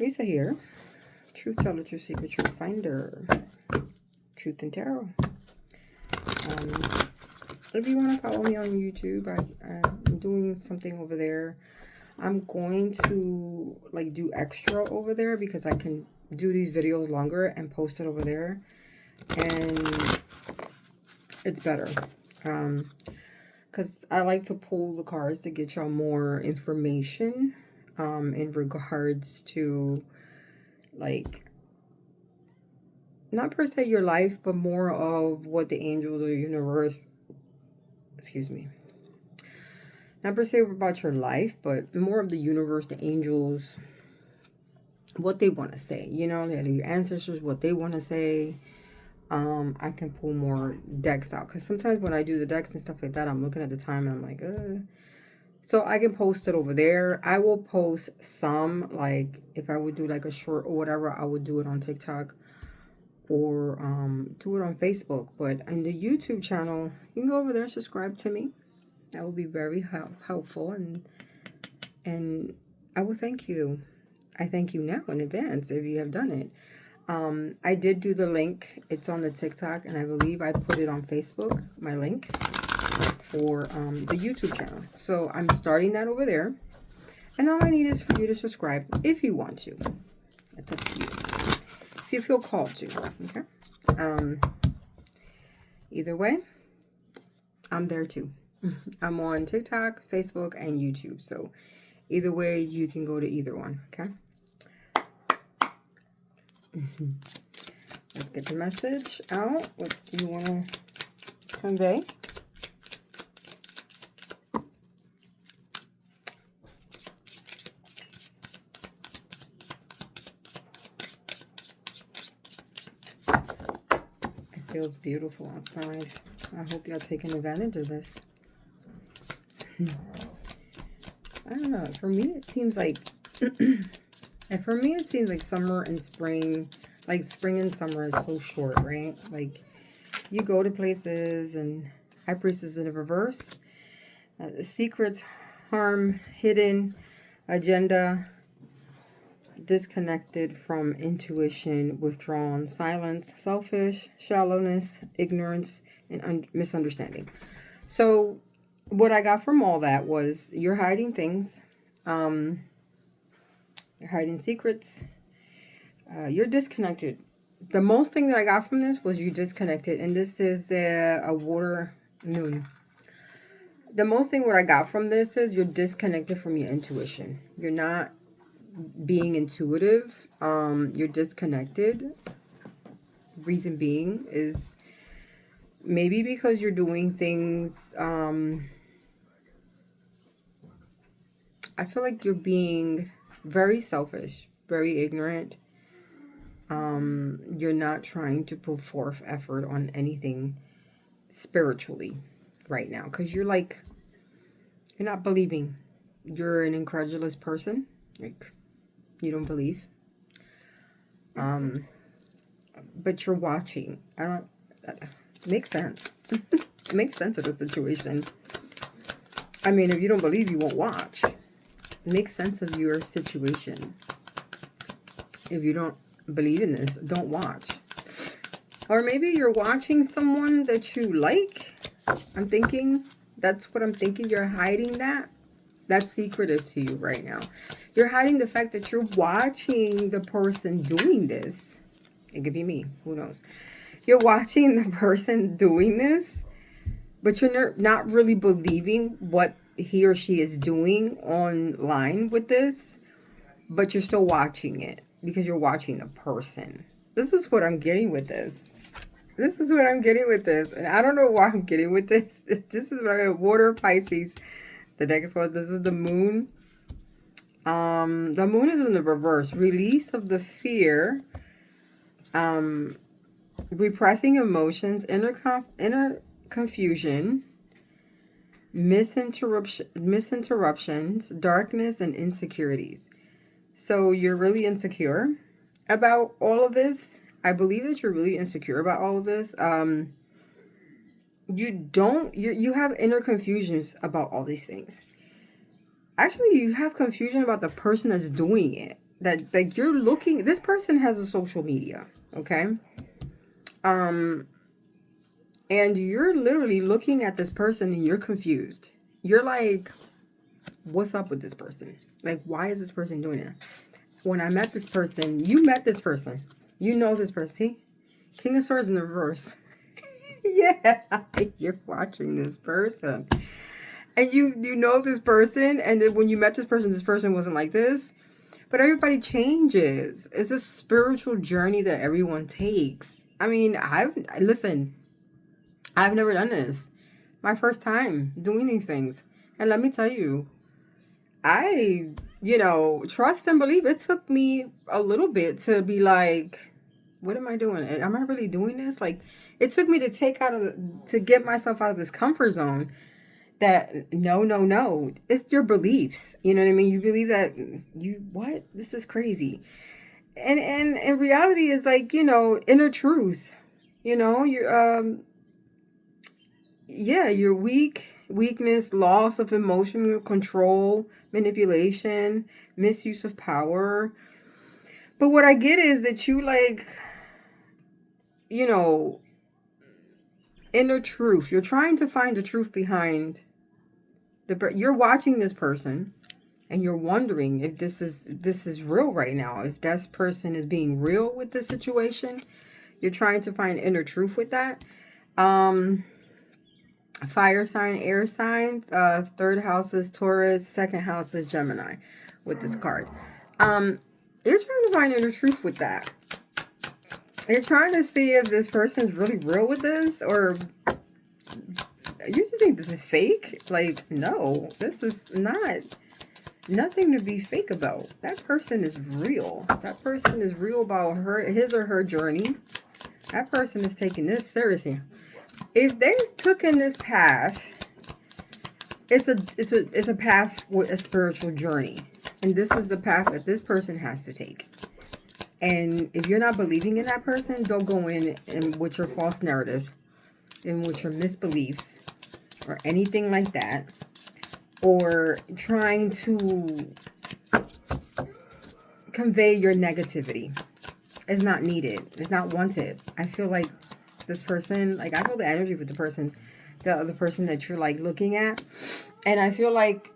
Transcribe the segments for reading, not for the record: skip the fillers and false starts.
Lisa here. Truth Teller, True Secret, Truth Finder, Truth and Tarot. If you want to follow me on YouTube, I'm doing something over there. I'm going to do extra over there because I can do these videos longer and post it over there, and it's better. Because I like to pull the cards to get y'all more information in regards to not per se your life, but more of what the angels or universe, not per se about your life, but more of the universe, the angels, what they want to say, your ancestors, what they want to say. I can pull more decks out because sometimes when I do the decks and stuff like that, I'm looking at the time and I'm like, so I can post it over there. I will post some, if I would do a short or whatever, I would do it on TikTok or do it on Facebook. But in the YouTube channel, you can go over there and subscribe to me. That will be very helpful, and I will thank you. I thank you now in advance if you have done it. I did do the link. It's on the TikTok, and I believe I put it on Facebook, my link for the YouTube channel. So I'm starting that over there, and all I need is for you to subscribe if you want to. It's up to you. If you feel called to, okay? Either way, I'm there too. I'm on TikTok, Facebook, and YouTube. So either way, you can go to either one, okay? Let's get the message out. What do you want to convey? It feels beautiful outside. I hope y'all taking advantage of this. I don't know. For me, it seems like summer and spring, spring and summer is so short, right? You go to places, and High Priestess in the reverse. Secrets, harm, hidden, agenda, disconnected from intuition, withdrawn, silence, selfish, shallowness, ignorance, and misunderstanding. So what I got from all that was you're hiding things. You're hiding secrets. You're disconnected. The most thing that I got from this was you disconnected. And this is a water moon. The most thing what I got from this is you're disconnected from your intuition. You're not being intuitive. You're disconnected. Reason being is maybe because you're doing things. I feel like you're being very selfish, very ignorant. You're not trying to put forth effort on anything spiritually right now because you're not believing. You're an incredulous person. You don't believe. But you're watching. Makes sense. It makes sense of the situation. I mean, if you don't believe, you won't watch. Make sense of your situation. If you don't believe in this, don't watch. Or maybe you're watching someone that you like. I'm thinking, that's what I'm thinking. You're hiding that. That's secretive to you right now. You're hiding the fact that you're watching the person doing this. It could be me. Who knows? You're watching the person doing this, but you're not really believing what he or she is doing online with this, but you're still watching it because you're watching the person. This is what I'm getting with this. This is what I'm getting with this. And I don't know why I'm getting with this. This is very water, Pisces. The next one, this is the moon. The moon is in the reverse. Release of the fear. Repressing emotions, inner confusion, misinterruptions, darkness, and insecurities. So you're really insecure about all of this. I believe that you're really insecure about all of this. You have inner confusions about all these things. Actually, you have confusion about the person that's doing it. that like you're looking, this person has a social media, okay? Um and you're literally looking at this person and you're confused. You're like, what's up with this person? Like, why is this person doing it? When I met this person, you met this person. You know this person. See? King of Swords in the reverse. Yeah, you're watching this person. And you know this person, and then when you met this person wasn't like this. But everybody changes. It's a spiritual journey that everyone takes. I mean, I've never done this. My first time doing these things. And let me tell you, I, trust and believe. It took me a little bit to be like, what am I doing? Am I really doing this? Like, it took me to to get myself out of this comfort zone that no, no, no. It's your beliefs. You know what I mean? You believe that what? This is crazy. And reality is like, inner truth. You're yeah, you're weakness, loss of emotional control, manipulation, misuse of power. But what I get is that you like, you know, inner truth. You're trying to find the truth behind you're watching this person and you're wondering if this is real right now. If this person is being real with this situation, you're trying to find inner truth with that. Fire sign, air sign. Third house is Taurus. Second house is Gemini. With this card, you're trying to find inner truth with that. You're trying to see if this person's really real with this, or you just think this is fake. Like, no, this is nothing to be fake about. That person is real. That person is real about his or her journey. That person is taking this seriously. If they've taken this path, it's a path with a spiritual journey. And this is the path that this person has to take. And if you're not believing in that person, don't go in with your false narratives and with your misbeliefs or anything like that. Or trying to convey your negativity. It's not needed. It's not wanted. I feel like this person, like I feel the energy with the other person that you're like looking at. And I feel like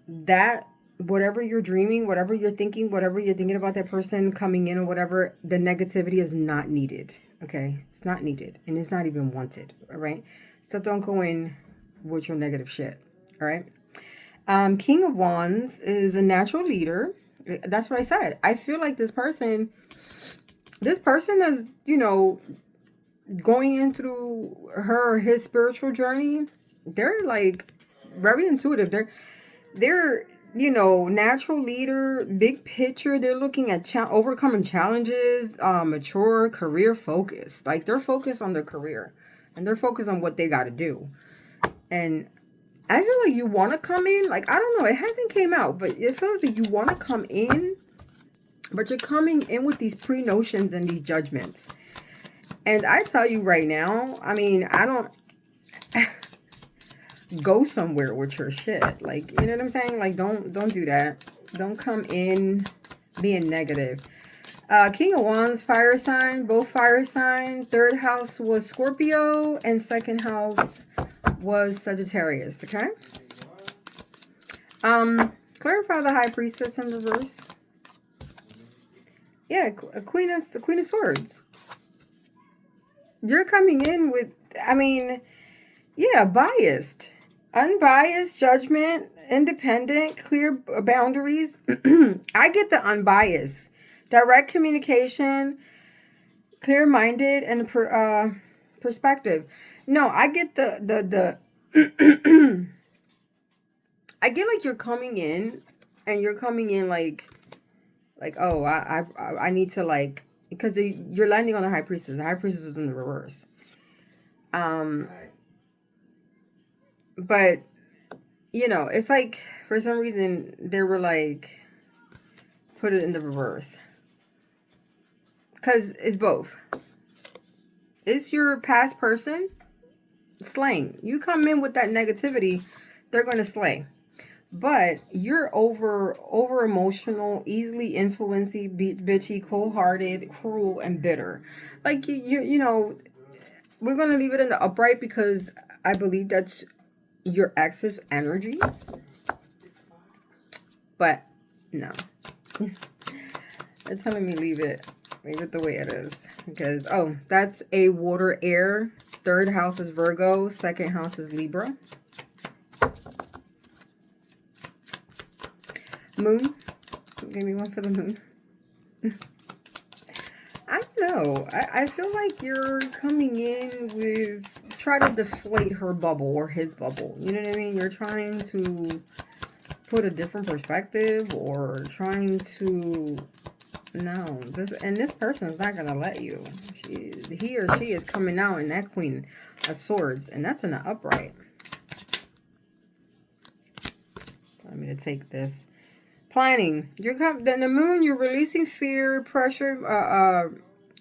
that whatever you're dreaming, whatever you're thinking about that person coming in or whatever, the negativity is not needed. Okay? It's not needed. And it's not even wanted. All right? So don't go in with your negative shit. All right? King of Wands is a natural leader. That's what I said. I feel like this person is, going in through her or his spiritual journey. They're like very intuitive. They're natural leader, big picture. They're looking at overcoming challenges, mature, career focused. Like they're focused on their career and they're focused on what they got to do. And I feel like you want to come in, like, I don't know, it hasn't came out, but it feels like you want to come in, but you're coming in with these pre-notions and these judgments. And I tell you right now, I mean, I don't go somewhere with your shit. Like, you know what I'm saying? Like, don't do that. Don't come in being negative. King of Wands, fire sign, both fire sign. Third house was Scorpio and second house was Sagittarius, okay? Clarify the High Priestess in reverse. Yeah, a Queen of Swords. You're coming in with, I mean, yeah, biased. Unbiased judgment, independent, clear boundaries. I get the unbiased. Direct communication, clear-minded, and perspective. No, I get the I get like you're coming in and you're coming in like oh, I need to like, because you're landing on the High Priestess. The High Priestess is in the reverse. But it's like for some reason they were like put it in the reverse. Because it's both. It's your past person slaying. You come in with that negativity, they're going to slay. But you're over emotional, easily influencing, bitchy, cold-hearted, cruel, and bitter. Like you know, we're gonna leave it in the upright because I believe that's your ex's energy. But no, they're telling me leave it the way it is because oh, that's a water air. Third house is Virgo. Second house is Libra. Moon. Give me one for the moon. I don't know. I feel like you're coming in with try to deflate her bubble or his bubble. You know what I mean? You're trying to put a different perspective or trying to no this person's not gonna let you. He or she is coming out in that Queen of Swords, and that's in the upright. I'm gonna take this. Planning. Then the moon, you're releasing fear, pressure,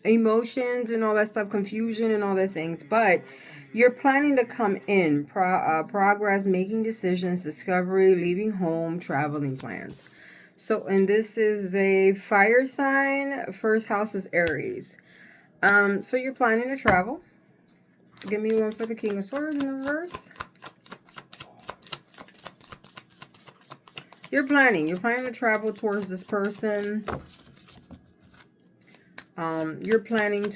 emotions and all that stuff, confusion and all that things. But you're planning to come in. Progress, making decisions, discovery, leaving home, traveling plans. So, and this is a fire sign. First house is Aries. So you're planning to travel. Give me one for the King of Swords in the reverse. You're planning to travel towards this person. You're planning.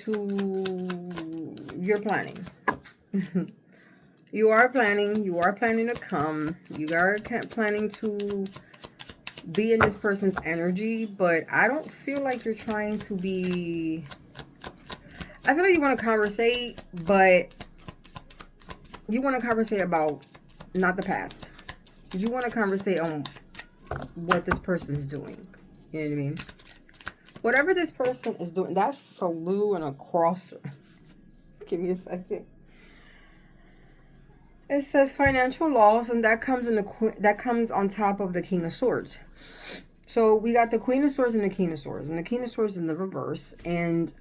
You are planning to come. You are planning to be in this person's energy, but I don't feel like you're trying to be, I feel like you want to conversate, but you want to conversate about not the past. You want to conversate on what this person's doing. You know what I mean? Whatever this person is doing, that flew and across. Give me a second. It says financial loss, and that comes on top of the King of Swords. So we got the Queen of Swords and the King of Swords, and the King of Swords in the reverse. And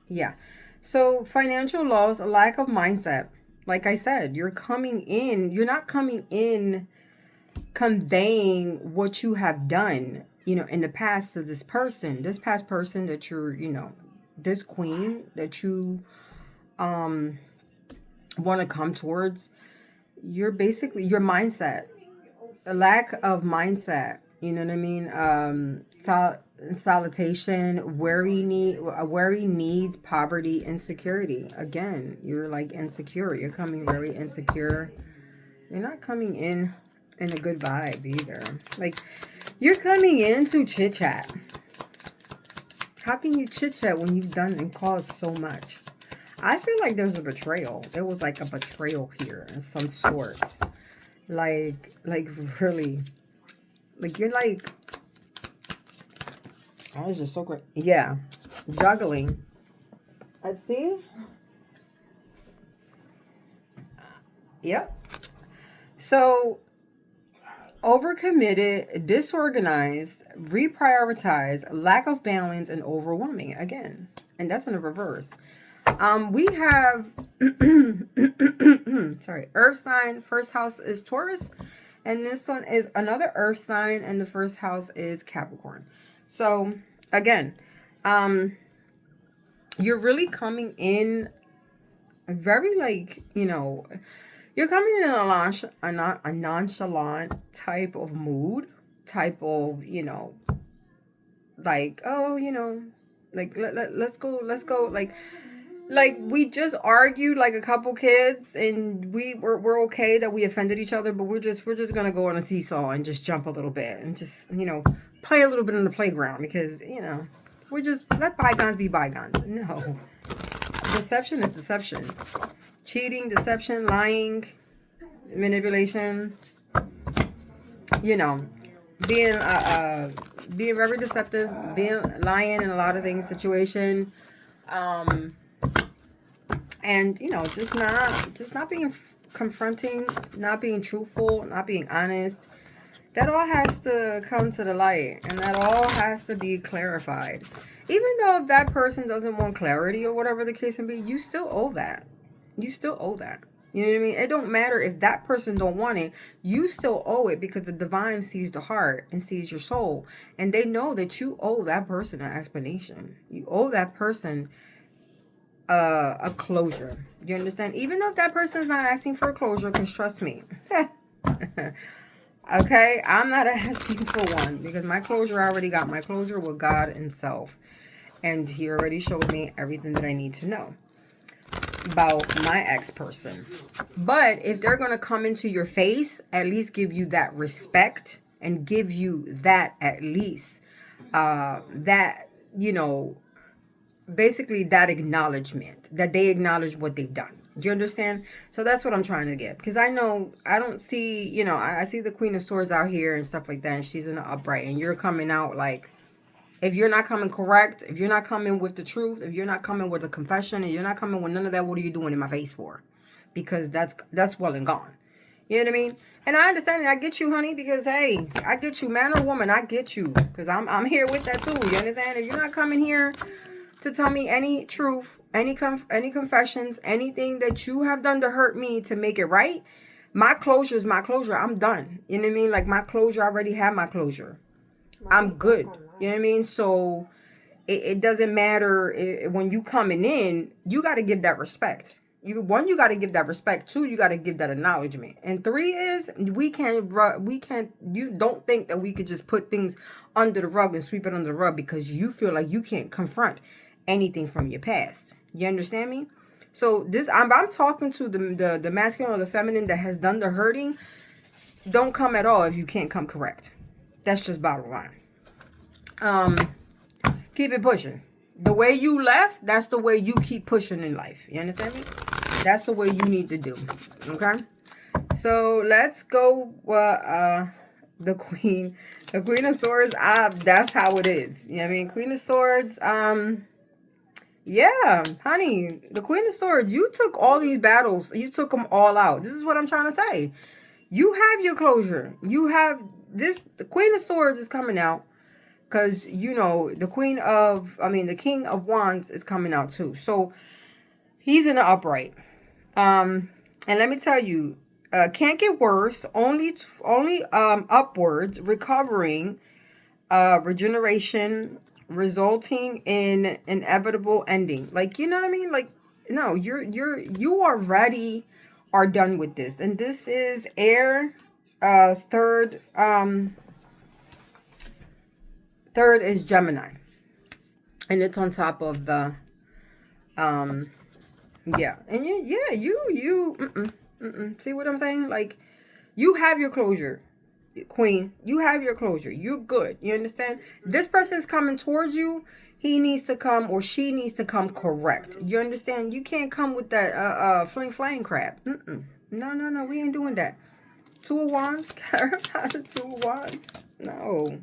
yeah. So financial loss, a lack of mindset. Like I said, you're not coming in conveying what you have done, in the past to this past person that you're, this queen that you want to come towards. You're basically your mindset, a lack of mindset. You know what I mean? Salutation, worry needs, poverty, insecurity. Again, you're like insecure. You're coming very insecure. You're not coming in a good vibe either. Like, you're coming in to chit chat. How can you chit chat when you've done and caused so much? I feel like there's a betrayal. There was like a betrayal here in some sorts. Like really. Like, you're like, oh, it's just so great. Yeah. Juggling. Let's see. Yep. So, overcommitted, disorganized, reprioritized, lack of balance, and overwhelming. Again. And that's in the reverse. We have, sorry, earth sign. First house is Taurus. And this one is another earth sign. And the first house is Capricorn. So, again, you're really coming in very like, you're coming in a nonchalant type of mood, type of, like, oh, like, let's go, like we just argued like a couple kids, and we're okay that we offended each other, but we're just gonna go on a seesaw and just jump a little bit and just, play a little bit on the playground because, we just let bygones be bygones. No. Deception is deception. Cheating, deception, lying, manipulation, being very deceptive, being lying in a lot of things, situation, and just not being confronting, not being truthful, not being honest. That all has to come to the light, and that all has to be clarified. Even though if that person doesn't want clarity or whatever the case may be, you still owe that. You still owe that. You know what I mean? It don't matter if that person don't want it. You still owe it, because the divine sees the heart and sees your soul. And they know that you owe that person an explanation. You owe that person a closure. You understand? Even though if that person is not asking for a closure, because trust me. Okay, I'm not asking for one, because my closure, I already got my closure with God himself. And he already showed me everything that I need to know about my ex-person. But if they're going to come into your face, at least give you that respect, and give you that, at least that, you know, basically that acknowledgement, that they acknowledge what they've done. Do you understand? So that's what I'm trying to get, because I know I don't see, you know, I see the Queen of Swords out here and stuff like that, and she's in the upright, and you're coming out like, if you're not coming correct, if you're not coming with the truth, if you're not coming with a confession, and you're not coming with none of that, what are you doing in my face for? Because that's well and gone. You know what I mean? And I understand it. I get you, honey, because hey, I get you, man or woman, I get you, because I'm here with that too. You understand? If you're not coming here to tell me any truth, any confessions, anything that you have done to hurt me to make it right, my closure is my closure. I'm done. You know what I mean? Like, my closure, I already have my closure. I'm good. You know what I mean? So it doesn't matter when you coming in, you got to give that respect. You got to give that respect. Two, you got to give that acknowledgement. And three is, we can't, you don't think that we could just put things under the rug and sweep it under the rug because you feel like you can't confront anything from your past. You understand me? So this, I'm talking to the masculine or the feminine that has done the hurting. Don't come at all if you can't come correct. That's just bottom line. Keep it pushing. The way you left, that's the way you keep pushing in life. You understand me? That's the way you need to do. Okay? So let's go. The Queen of Swords. That's how it is. You know what I mean? Queen of Swords. Yeah, honey, the Queen of Swords. You took all these battles. You took them all out. This is what I'm trying to say. You have your closure. You have this. The Queen of Swords is coming out. Because, you know, the King of Wands is coming out too. So, he's in the upright. And let me tell you, can't get worse. Only upwards, recovering, regeneration, resulting in inevitable ending. Like, you know what I mean? Like, no, you already are done with this. And this is air, third is Gemini, and it's on top of the yeah, and see what I'm saying? Like, you have your closure, Queen. You have your closure. You're good. You understand? This person's coming towards you. He needs to come, or she needs to come correct. You understand? You can't come with that fling flang crap. No, we ain't doing that. Two of Wands. Two of Wands. No.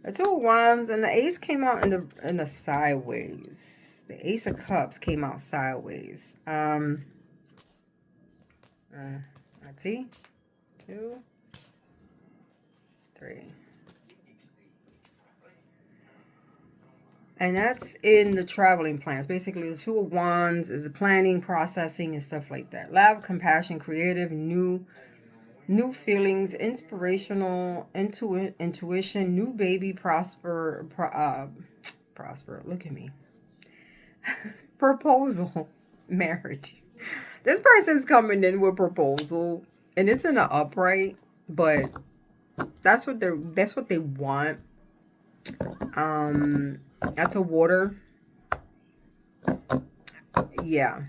The Two of Wands and the Ace came out in the sideways. The Ace of Cups came out sideways. Let's see. 2, 3. And that's in the traveling plans. Basically, the Two of Wands is the planning, processing, and stuff like that. Love, compassion, creative, new feelings, inspirational, intuition, new baby, prosper. Look at me. Proposal, marriage. This person's coming in with proposal, and it's in the upright, but that's what they want. That's a water. Yeah,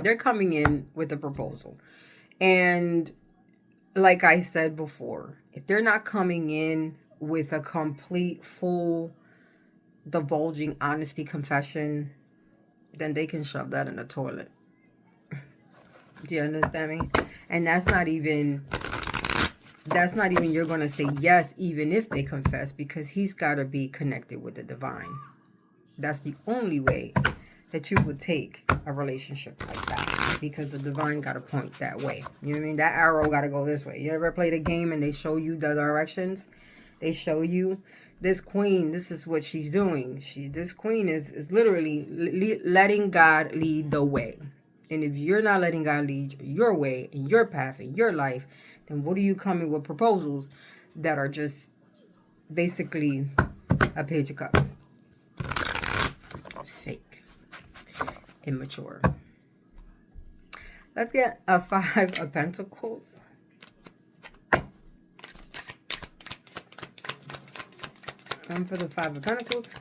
they're coming in with a proposal. And like I said before, if they're not coming in with a complete, full, divulging honesty confession, then they can shove that in the toilet. Do you understand me? And that's not even you're going to say yes, even if they confess, because he's got to be connected with the divine. That's the only way that you would take a relationship like that, because the divine got to point that way. You know what I mean? That arrow got to go this way. You ever played a game and they show you the directions? They show you this queen. This is what she's doing. This queen is literally letting God lead the way. And if you're not letting God lead your way and your path in your life, then what are you coming with proposals that are just basically a page of cups? Fake. Immature. Let's get a 5 of Pentacles. For the 5 of Pentacles.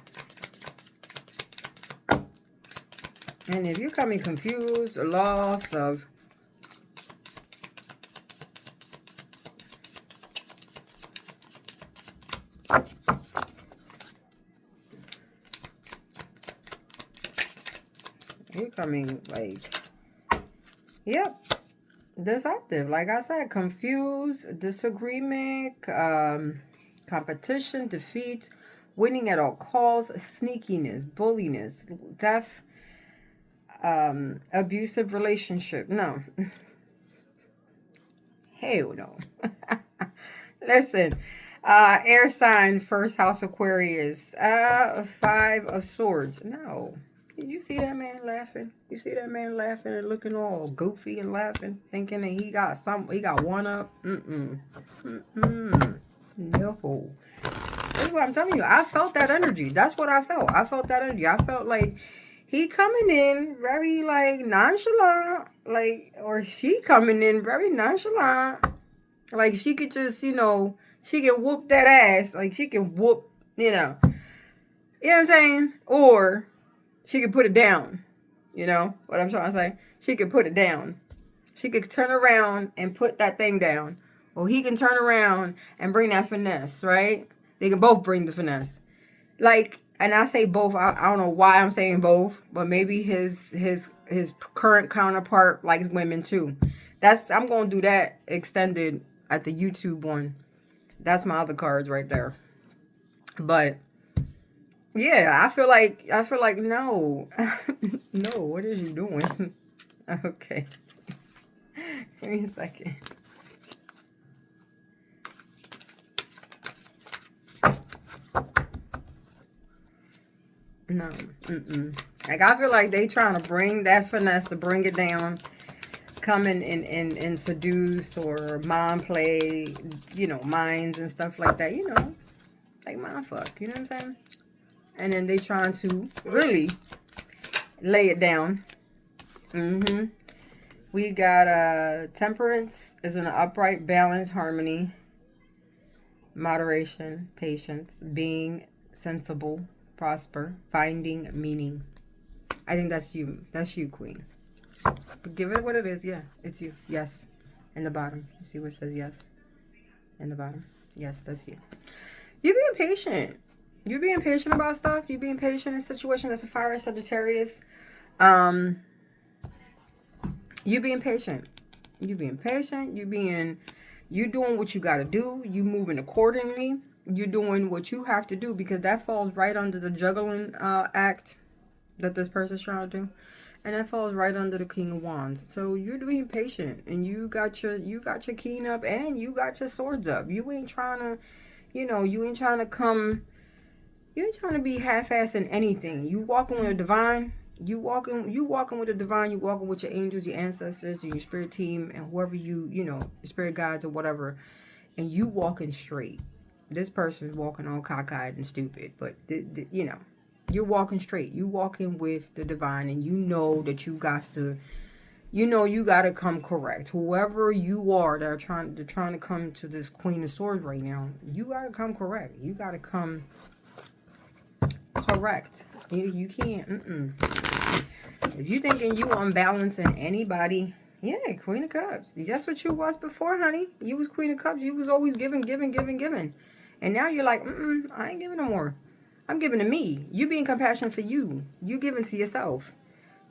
And if you're coming confused, loss of you're coming like, yep, deceptive. Like I said, confused, disagreement, competition, defeat, winning at all costs, sneakiness, bulliness, death, abusive relationship. No. Hell no. Listen, air sign, first house Aquarius, 5 of Swords. No. You see that man laughing? You see that man laughing and looking all goofy and laughing, thinking that he got one up? No. That's what I'm telling you. I felt that energy. That's what I felt. I felt that energy. I felt like he coming in very like nonchalant, like, or she coming in very nonchalant. Like she could just, she can whoop that ass. Like she can whoop, You know what I'm saying? Or she could put it down. You know what I'm trying to say? She could put it down. She could turn around and put that thing down. Or he can turn around and bring that finesse, right? They can both bring the finesse. Like, and I say both. I don't know why I'm saying both, but maybe his current counterpart likes women too. I'm gonna do that extended at the YouTube one. That's my other cards right there. But yeah, I feel like no, no. What are you doing? Okay, give me a second. No, Like I feel like they trying to bring that finesse to bring it down, come in and seduce or mind play, minds and stuff like that. Like mind fuck. You know what I'm saying? And then they trying to really lay it down. We got temperance is an upright, balance, harmony, moderation, patience, being sensible, prosper, finding meaning. I think that's you. That's you, Queen. But give it what it is. Yeah, it's you. Yes. In the bottom. You see where it says yes? In the bottom. Yes, that's you. You're being patient. You're being patient about stuff. You're being patient in situations. That's a fire Sagittarius. You being patient. You being patient. You doing what you got to do. You moving accordingly. You doing what you have to do, because that falls right under the juggling act that this person's trying to do, and that falls right under the King of Wands. So you're being patient, and you got your keen up, and you got your swords up. You ain't trying to, you ain't trying to come. You ain't trying to be half-assed in anything. You walking with a divine. You walking with the divine. You walking with your angels, your ancestors, and your spirit team, and whoever your spirit guides or whatever. And you walking straight. This person's walking all cockeyed and stupid, but you're walking straight. You walking with the divine, and you know that you got to. You got to come correct. Whoever you are that are trying to come to this Queen of Swords right now, you got to come correct. You got to come correct. You can't. If you thinking you unbalancing anybody, yeah, Queen of Cups. That's what you was before, honey. You was Queen of Cups. You was always giving. And now you're like, I ain't giving no more. I'm giving to me. You being compassionate for you. You giving to yourself.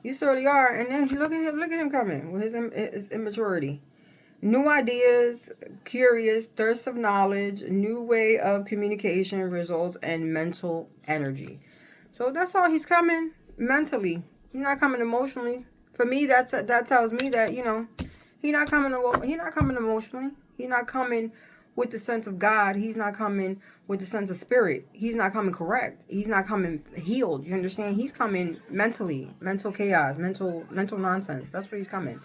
You certainly are. And then look at him coming with his immaturity. New ideas, curious, thirst of knowledge, new way of communication, results, and mental energy. So that's all he's coming mentally. He's not coming emotionally. For me, that tells me that he's not coming emotionally. He's not coming with the sense of God. He's not coming with the sense of spirit. He's not coming correct. He's not coming healed. You understand? He's coming mentally, mental chaos, mental nonsense. That's what he's coming.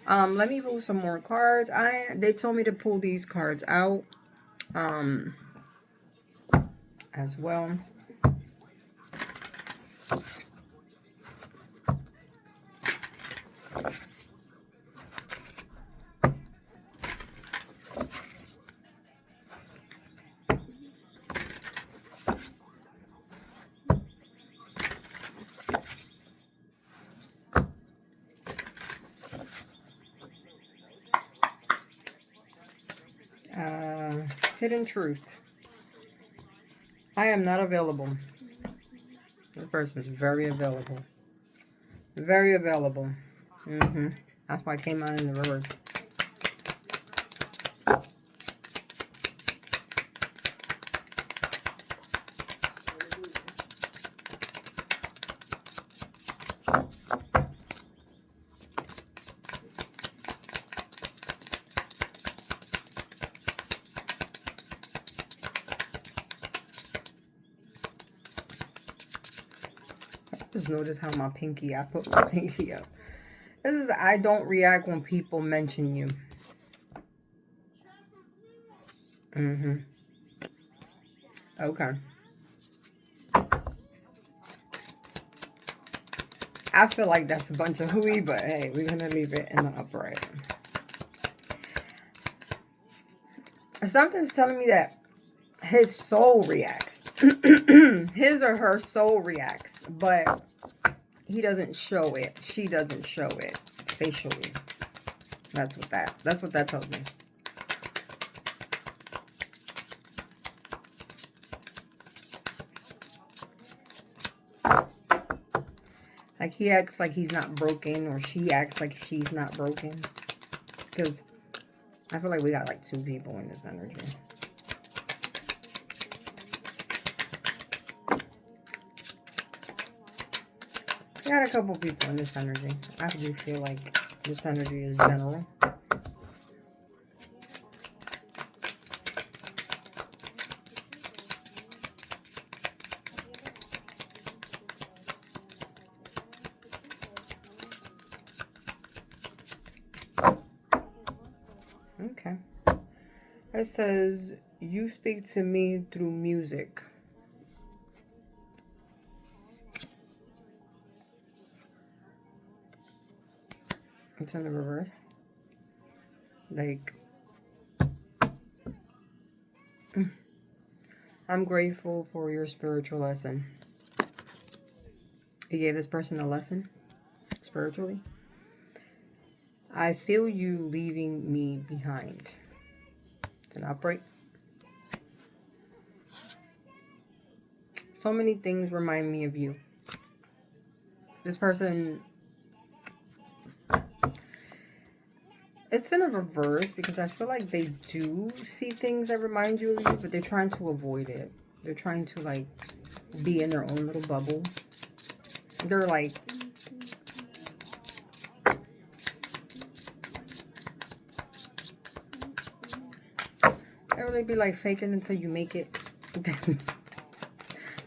Let me pull some more cards. They told me to pull these cards out as well. Hidden truth. I am not available. This person is very available. Very available. That's why I came out in the reverse. Just notice how I put my pinky up. This is, I don't react when people mention you. Okay. I feel like that's a bunch of hooey, but hey, we're going to leave it in the upright. Something's telling me that his soul reacts. His or her soul reacts, but he doesn't show it. She doesn't show it facially. That's what that tells me. Like he acts like he's not broken, or she acts like she's not broken. Because I feel like we got like two people in this energy. We got a couple people in this energy. I do feel like this energy is general. Okay. It says, you speak to me through music. It's in the reverse. Like, I'm grateful for your spiritual lesson. You gave this person a lesson spiritually. I feel you leaving me behind. It's an upright. So many things remind me of you. This person, it's in a reverse because I feel like they do see things that remind you of you, but they're trying to avoid it. They're trying to like be in their own little bubble. They're like, they be like faking until you make it.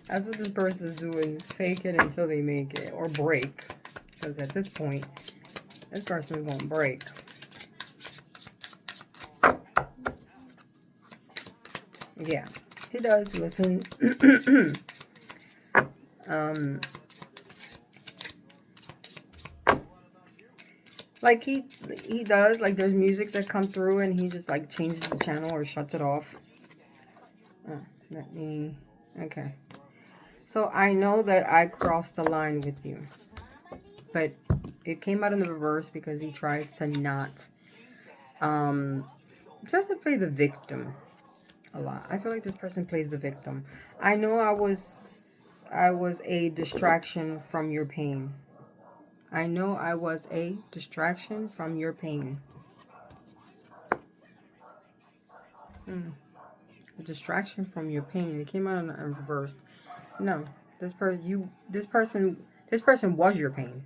That's what this person is doing. Fake it until they make it. Or break. Because at this point, this person is going to break. Yeah. He does listen. Like he does, like there's music that come through and he just like changes the channel or shuts it off. Okay. So I know that I crossed the line with you. But it came out in the reverse because he tries to not, tries to play the victim a lot. I feel like this person plays the victim. I know I was a distraction from your pain. I know I was a distraction from your pain. A distraction from your pain. It came out in reverse. No, this person was your pain.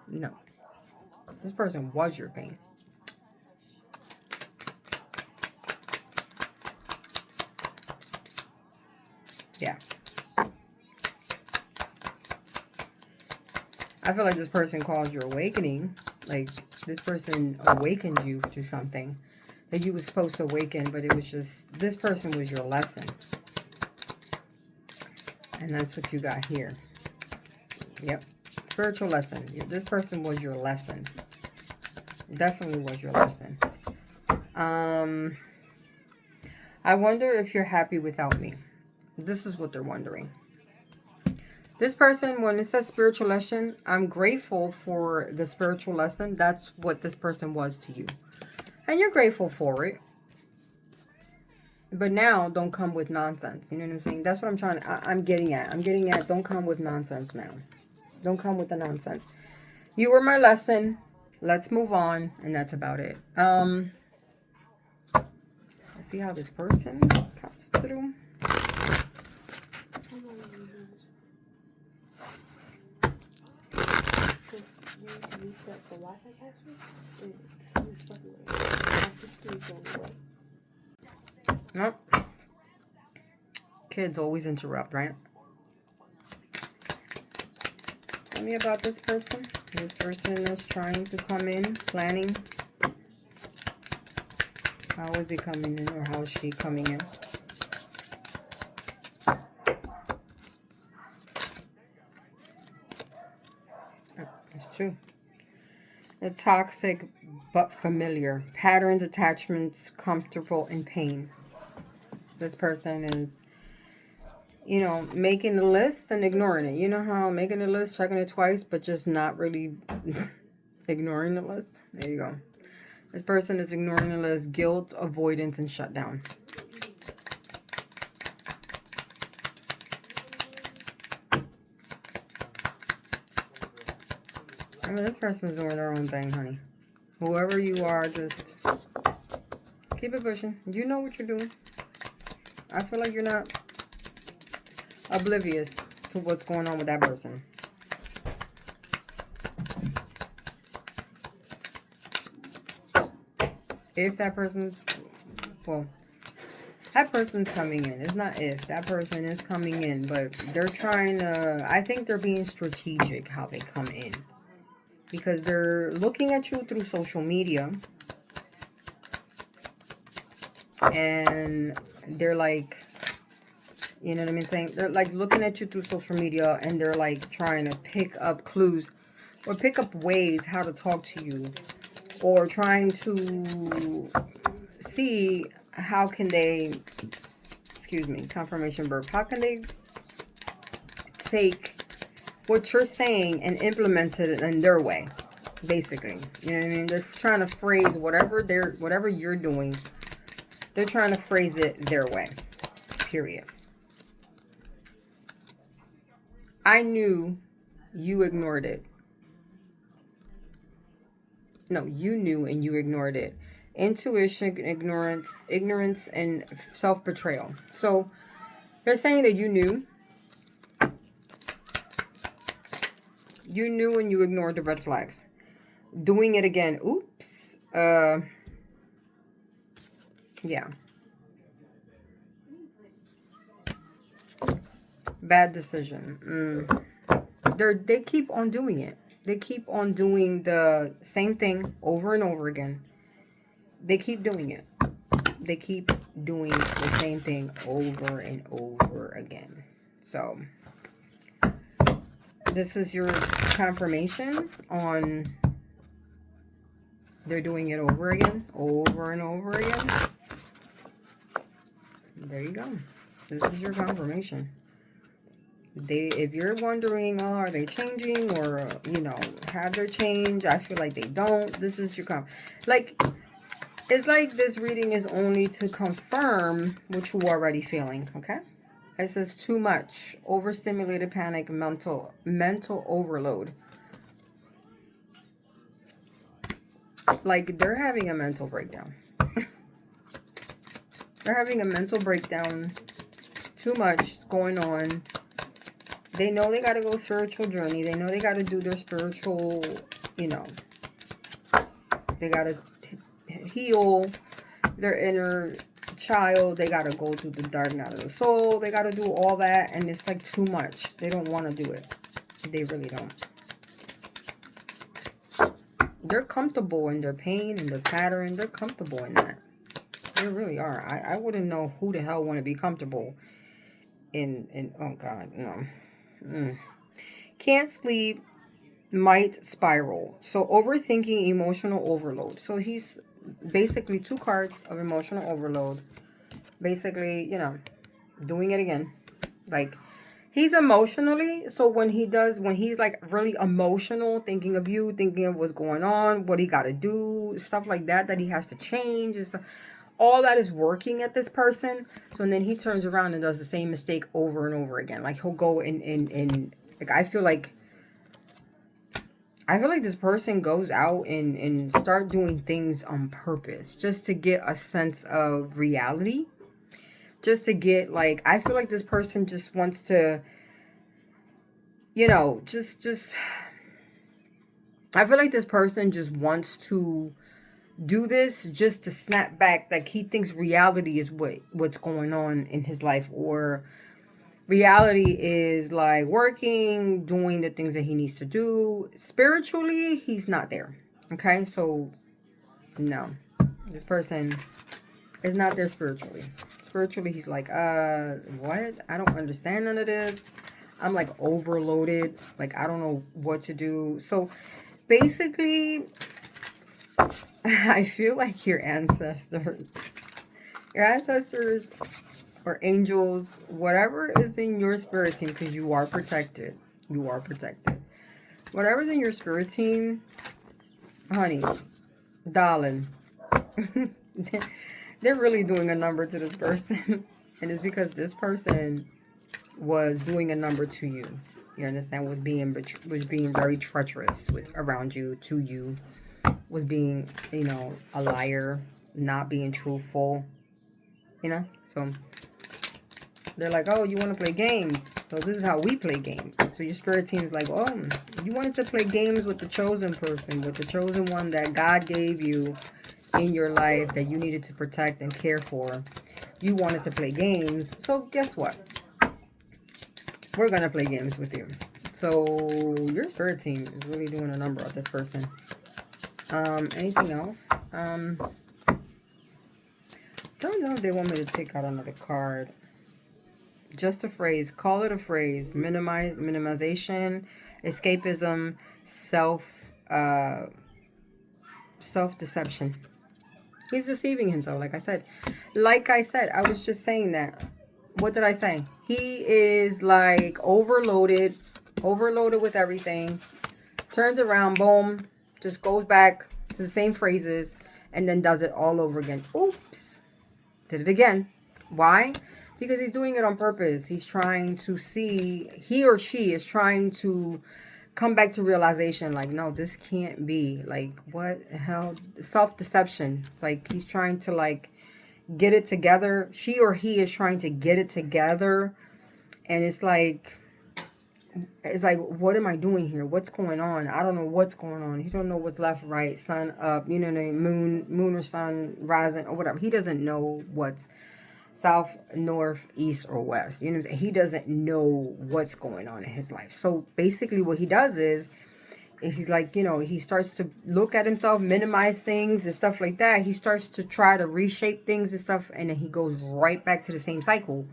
No, this person was your pain. Yeah. I feel like this person caused your awakening. Like, this person awakened you to something that you were supposed to awaken, but it was just, this person was your lesson. And that's what you got here. Yep. Spiritual lesson. This person was your lesson. Definitely was your lesson. I wonder if you're happy without me. This is what they're wondering. This person, when it says spiritual lesson, I'm grateful for the spiritual lesson. That's what this person was to you. And you're grateful for it. But now, don't come with nonsense. You know what I'm saying? That's what I'm trying to, I'm getting at. I'm getting at, don't come with nonsense now. Don't come with the nonsense. You were my lesson. Let's move on. And that's about it. Let's see how this person comes through. Reset the Wi-Fi password and someone's fucking with it. Nope. Kids always interrupt, right? Tell me about this person. This person is trying to come in, planning. How is he coming in, or how is she coming in? It's true. The toxic but familiar. Patterns, attachments, comfortable in pain. This person is, you know, making the list and ignoring it. You know how making the list, checking it twice, but just not really ignoring the list? There you go. This person is ignoring the list. Guilt, avoidance, and shutdown. I mean, this person's doing their own thing, honey. Whoever you are, just keep it pushing. You know what you're doing. I feel like you're not oblivious to what's going on with that person. If that person's, well, that person's coming in. It's not if. That person is coming in, but they're trying to, I think they're being strategic how they come in. Because they're looking at you through social media. And they're like, you know what I mean saying? They're like looking at you through social media, and they're like trying to pick up clues or pick up ways how to talk to you, or trying to see how can they, excuse me, confirmation burp, how can they take what you're saying and implement it in their way, basically. You know what I mean? They're trying to phrase whatever you're doing, they're trying to phrase it their way, period. I knew you ignored it. No, you knew and you ignored it. Intuition, ignorance, and self-betrayal. So they're saying that you knew. You knew and you ignored the red flags. Doing it again. Oops. Yeah. Bad decision. They keep on doing it. They keep on doing the same thing over and over again. They keep doing it. They keep doing the same thing over and over again. So this is your confirmation on they're doing it over again, over and over again. There you go. This is your confirmation. If you're wondering, oh, are they changing, or, you know, have they changed? I feel like they don't. This is your like, it's like this reading is only to confirm what you're already feeling, okay? It says too much, overstimulated panic, mental overload. Like, they're having a mental breakdown. They're having a mental breakdown. Too much going on. They know they got to go spiritual journey. They know they got to do their spiritual, you know, they got to heal their inner child. They got to go through the dark night of the soul. They got to do all that. And it's like too much. They don't want to do it. They really don't. They're comfortable in their pain and their pattern. They're comfortable in that. They really are. I wouldn't know who the hell want to be comfortable in oh God, no. Can't sleep, might spiral. So overthinking, emotional overload. So he's basically 2 cards of emotional overload. Basically, you know, doing it again. Like, he's emotionally, so when he's like really emotional, thinking of you, thinking of what's going on, what he got to do, stuff like that he has to change and stuff, all that is working at this person. So and then he turns around and does the same mistake over and over again. Like, he'll go in like, I feel like this person goes out and start doing things on purpose just to get a sense of reality. Just to get, like, I feel like this person just wants to, you know, just I feel like this person just wants to do this just to snap back. Like, he thinks reality is what's going on in his life, or reality is like working, doing the things that he needs to do. Spiritually, he's not there. Okay, so no, this person is not there spiritually. Spiritually, he's like, what? I don't understand none of this. I'm like overloaded. Like, I don't know what to do. So basically, I feel like your ancestors or angels, whatever is in your spirit team, because you are protected. You are protected. Whatever's in your spirit team, honey, darling, they're really doing a number to this person. And it's because this person was doing a number to you. You understand? Was being very treacherous around you, to you. Was being, you know, a liar, not being truthful. You know? So they're like, oh, you want to play games? So this is how we play games. So your spirit team is like, oh, you wanted to play games with the chosen person, with the chosen one that God gave you in your life that you needed to protect and care for. You wanted to play games. So guess what? We're going to play games with you. So your spirit team is really doing a number of this person. Anything else? Don't know if they want me to take out another card. Just a phrase. Call it a phrase. Minimization, escapism, self-deception. He's deceiving himself, like I said. I was just saying that. What did I say? He is like overloaded with everything. Turns around, boom, just goes back to the same phrases and then does it all over again. Oops. Did it again. Why? Because he's doing it on purpose. He's trying to see, he or she is trying to come back to realization, like, no, this can't be. Like, what the hell? Self-deception. It's like he's trying to, like, get it together. She or he is trying to get it together. And it's like, what am I doing here? What's going on? I don't know what's going on. He don't know what's left, right, sun, up, you know what I mean? Moon or sun, rising or whatever. He doesn't know what's south, north, east, or west. You know what I'm saying? He doesn't know what's going on in his life. So basically what he does is he's like, you know, he starts to look at himself, minimize things and stuff like that. He starts to try to reshape things and stuff, and then he goes right back to the same cycle.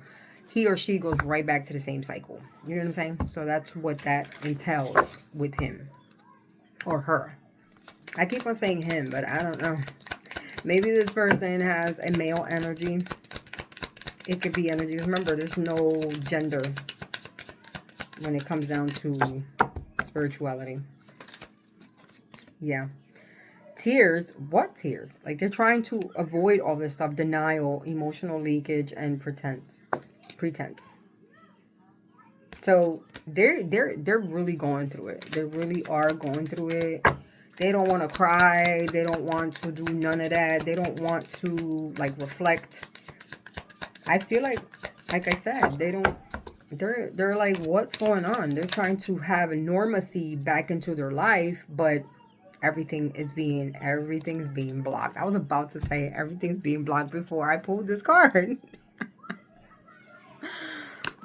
He or she goes right back to the same cycle. You know what I'm saying? So that's what that entails with him or her. I keep on saying him, but I don't know. Maybe this person has a male energy. It could be energy. Remember, there's no gender when it comes down to spirituality. Yeah. Tears. What tears? Like, they're trying to avoid all this stuff. Denial, emotional leakage, and pretense. So they're really going through it. They really are going through it. They don't want to cry. They don't want to do none of that. They don't want to, like, reflect. I feel like I said, they're like, what's going on? They're trying to have normalcy back into their life, but everything's being blocked. I was about to say everything's being blocked before I pulled this card.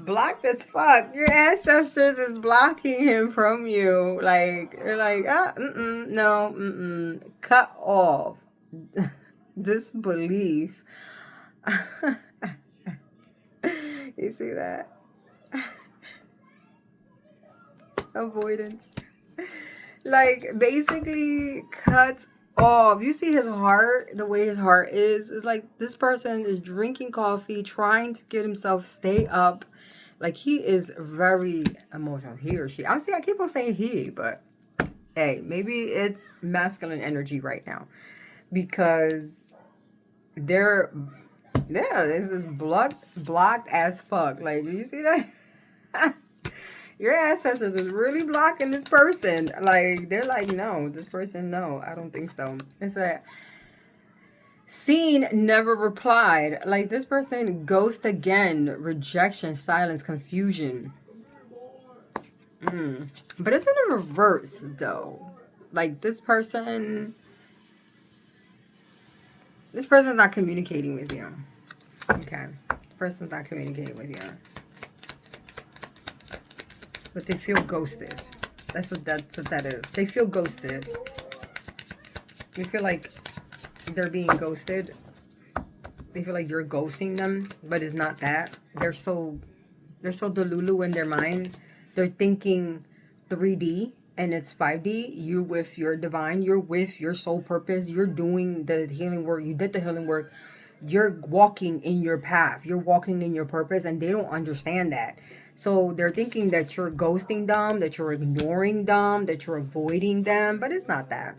Blocked as fuck. Your ancestors is blocking him from you. Like, you're like, no, cut off disbelief. You see that? Avoidance. Like, basically cut off. You see his heart, the way his heart is. It's like this person is drinking coffee, trying to get himself stay up. Like, he is very emotional. He or she. I keep on saying he, but hey, maybe it's masculine energy right now. Because this is blocked as fuck. Like, you see that? Your ancestors was really blocking this person. Like, they're like, no, this person, no, I don't think so. It's a seen, never replied. Like, this person, ghost again, rejection, silence, confusion. But it's in a reverse, though. Like, this person's not communicating with you. Okay. This person's not communicating with you. But they feel ghosted. That's what that is. They feel ghosted. They feel like they're being ghosted. They feel like you're ghosting them, but it's not that. They're so delulu in their mind. They're thinking 3D and it's 5D. You with your divine, you're with your soul purpose. You're doing the healing work. You did the healing work. You're walking in your path. You're walking in your purpose, and they don't understand that. So they're thinking that you're ghosting them, that you're ignoring them, that you're avoiding them, but it's not that.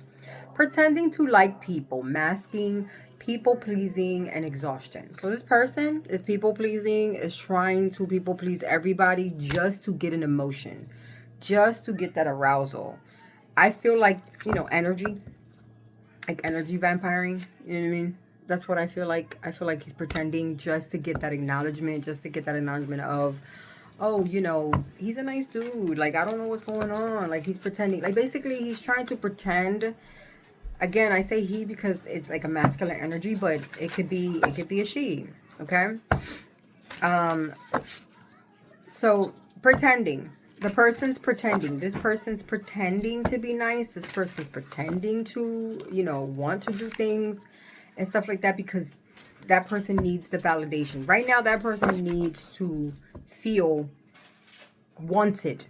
Pretending to like people, masking, people pleasing, and exhaustion. So this person is people pleasing, is trying to people please everybody just to get an emotion, just to get that arousal. I feel like, energy, like energy vampiring, you know what I mean? That's what I feel like. I feel like he's pretending just to get that acknowledgement, of, oh, he's a nice dude. Like, I don't know what's going on. Like, he's pretending. Like, basically, he's trying to pretend. Again, I say he because it's like a masculine energy, but it could be a she. Okay? So, pretending. The person's pretending. This person's pretending to be nice. This person's pretending to, want to do things and stuff like that, because that person needs the validation. Right now, that person needs to feel wanted.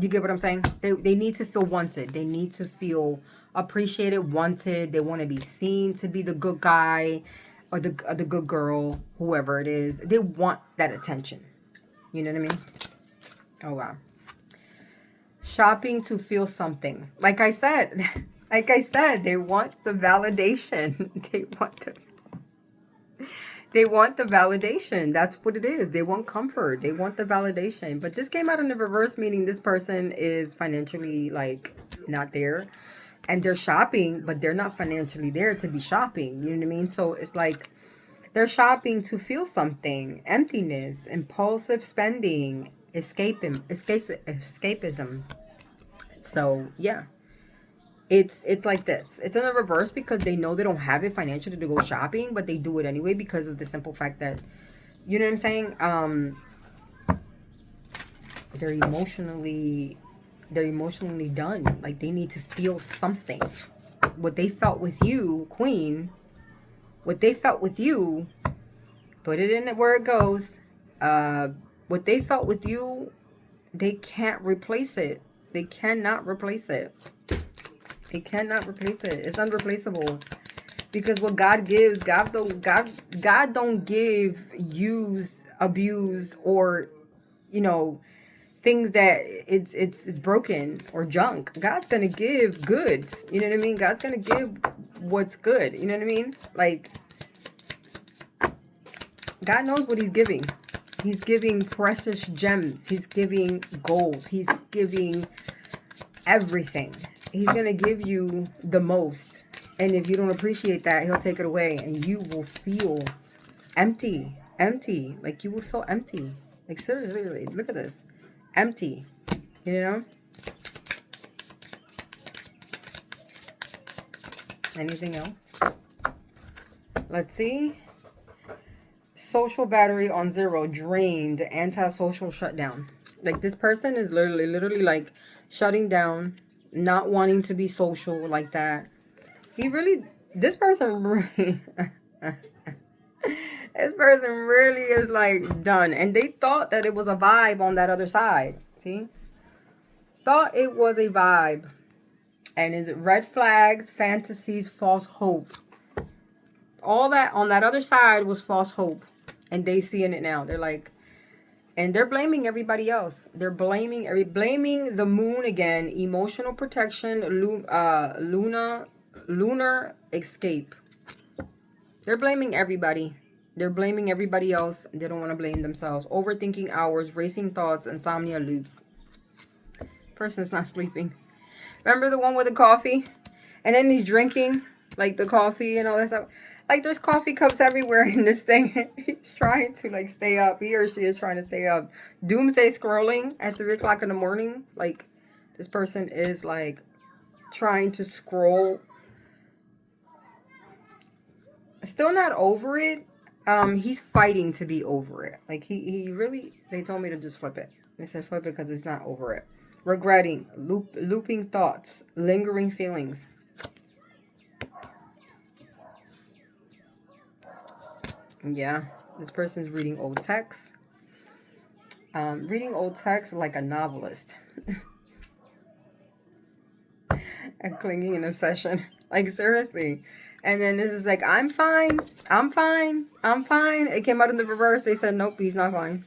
You get what I'm saying? They need to feel wanted. They need to feel appreciated, wanted. They want to be seen to be the good guy or the good girl, whoever it is. They want that attention. You know what I mean? Oh, wow. Shopping to feel something. Like I said, they want the validation. They want the validation. That's what it is. They want comfort. They want the validation. But this came out in the reverse, meaning this person is financially, like, not there. And they're shopping, but they're not financially there to be shopping. You know what I mean? So it's like they're shopping to feel something. Emptiness, impulsive spending, escapism. So, yeah. It's like this. It's in the reverse because they know they don't have it financially to go shopping, but they do it anyway because of the simple fact that, you know what I'm saying? They're emotionally done. Like, they need to feel something. What they felt with you, Queen, what they felt with you, put it in where it goes. What they felt with you, they can't replace it. They cannot replace it. They cannot replace it. It's unreplaceable. Because what God gives, God don't give, use, abuse, or, things that it's broken or junk. God's gonna give goods. You know what I mean? God's gonna give what's good. You know what I mean? Like, God knows what he's giving. He's giving precious gems. He's giving gold. He's giving everything. He's going to give you the most. And if you don't appreciate that, he'll take it away. And you will feel empty. Empty. Like, you will feel empty. Like, seriously, look at this. Empty. You know? Anything else? Let's see. Social battery on 0, drained, antisocial shutdown. Like this person is literally like shutting down, not wanting to be social like that. This person really, this person really is like done. And they thought that it was a vibe on that other side. See? Thought it was a vibe. And is it red flags, fantasies, false hope? All that on that other side was false hope. And they seeing it now. They're like, and they're blaming everybody else. They're blaming the moon again. Emotional protection, lunar escape. They're blaming everybody. They're blaming everybody else. They don't want to blame themselves. Overthinking hours, racing thoughts, insomnia loops. Person's not sleeping. Remember the one with the coffee? And then he's drinking like the coffee and all that stuff. Like there's coffee cups everywhere in this thing. He's trying to like stay up. He or she is trying to stay up. Doomsday scrolling at 3 o'clock in the morning. Like this person is like trying to scroll. Still not over it. He's fighting to be over it. Like he really, they told me to just flip it. They said flip it because he's not over it. Regretting, looping thoughts, lingering feelings. Yeah, this person's reading old texts. Reading old texts like a novelist. And clinging an obsession. Like, seriously. And then this is like, I'm fine. I'm fine. I'm fine. It came out in the reverse. They said, nope, he's not fine.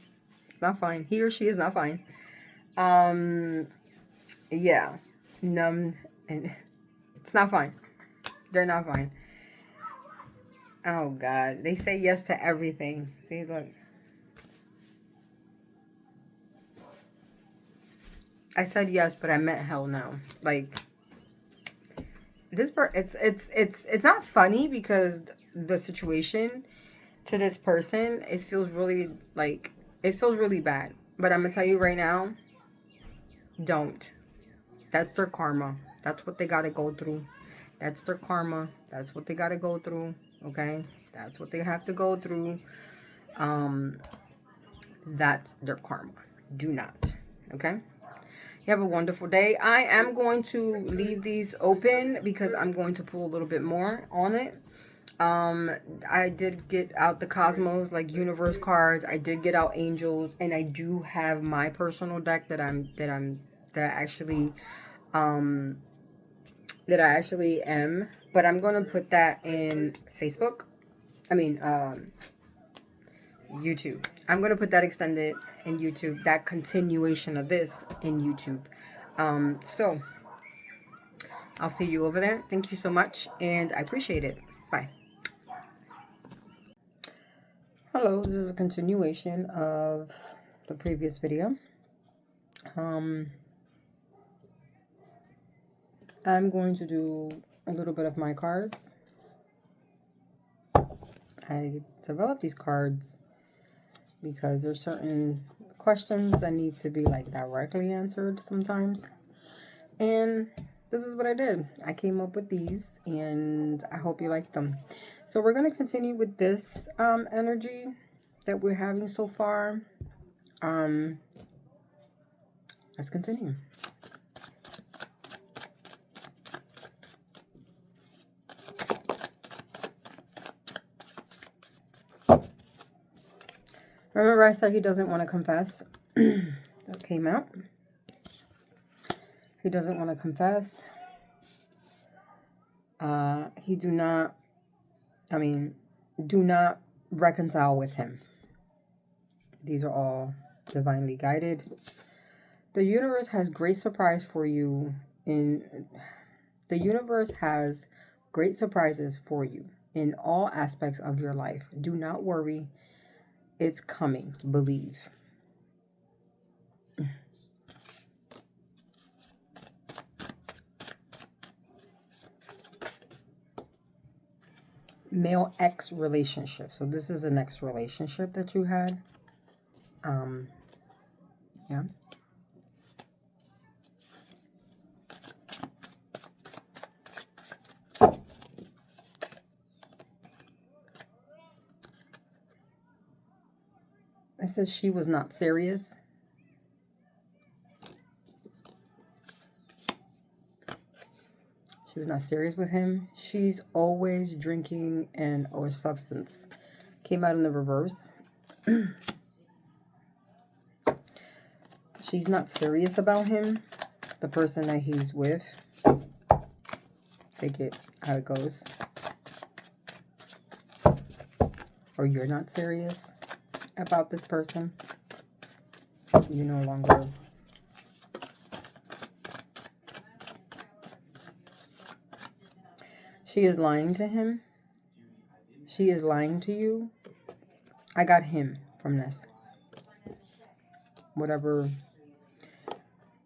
It's not fine. He or she is not fine. Yeah. Numb. And it's not fine. They're not fine. Oh, God. They say yes to everything. See, look. I said yes, but I meant hell no. Like, this it's not funny because the situation to this person, it feels really bad. But I'm gonna tell you right now, don't. That's their karma. That's what they gotta go through. That's their karma. That's what they gotta go through. Okay? That's what they have to go through. That's their karma. Do not. Okay? You have a wonderful day. I am going to leave these open because I'm going to pull a little bit more on it. I did get out the Cosmos, like universe cards. I did get out angels, and I do have my personal deck that I actually am. But I'm gonna put that in Facebook. I mean, YouTube. I'm gonna put that extended in YouTube. That continuation of this in YouTube. So I'll see you over there. Thank you so much, and I appreciate it. Bye. Hello, this is a continuation of the previous video. I'm going to do a little bit of my cards. I developed these cards because there's certain questions that need to be like directly answered sometimes. And this is what I did. I came up with these, and I hope you like them. So we're going to continue with this energy that we're having so far. Let's continue. Remember I said he doesn't want to confess? That came out. He doesn't want to confess. Do not reconcile with him. These are all divinely guided. The universe has great surprise for you. The universe has great surprises for you in all aspects of your life. Do not worry. It's coming. Believe. Male ex relationship. So this is an ex relationship that you had. Yeah. It says she was not serious. She was not serious with him. She's always drinking and or substance. Came out in the reverse. She's not serious about him. The person that he's with. Take it how it goes. Or you're not serious about this person. You no longer... She is lying to him. She is lying to you. I got him from this. Whatever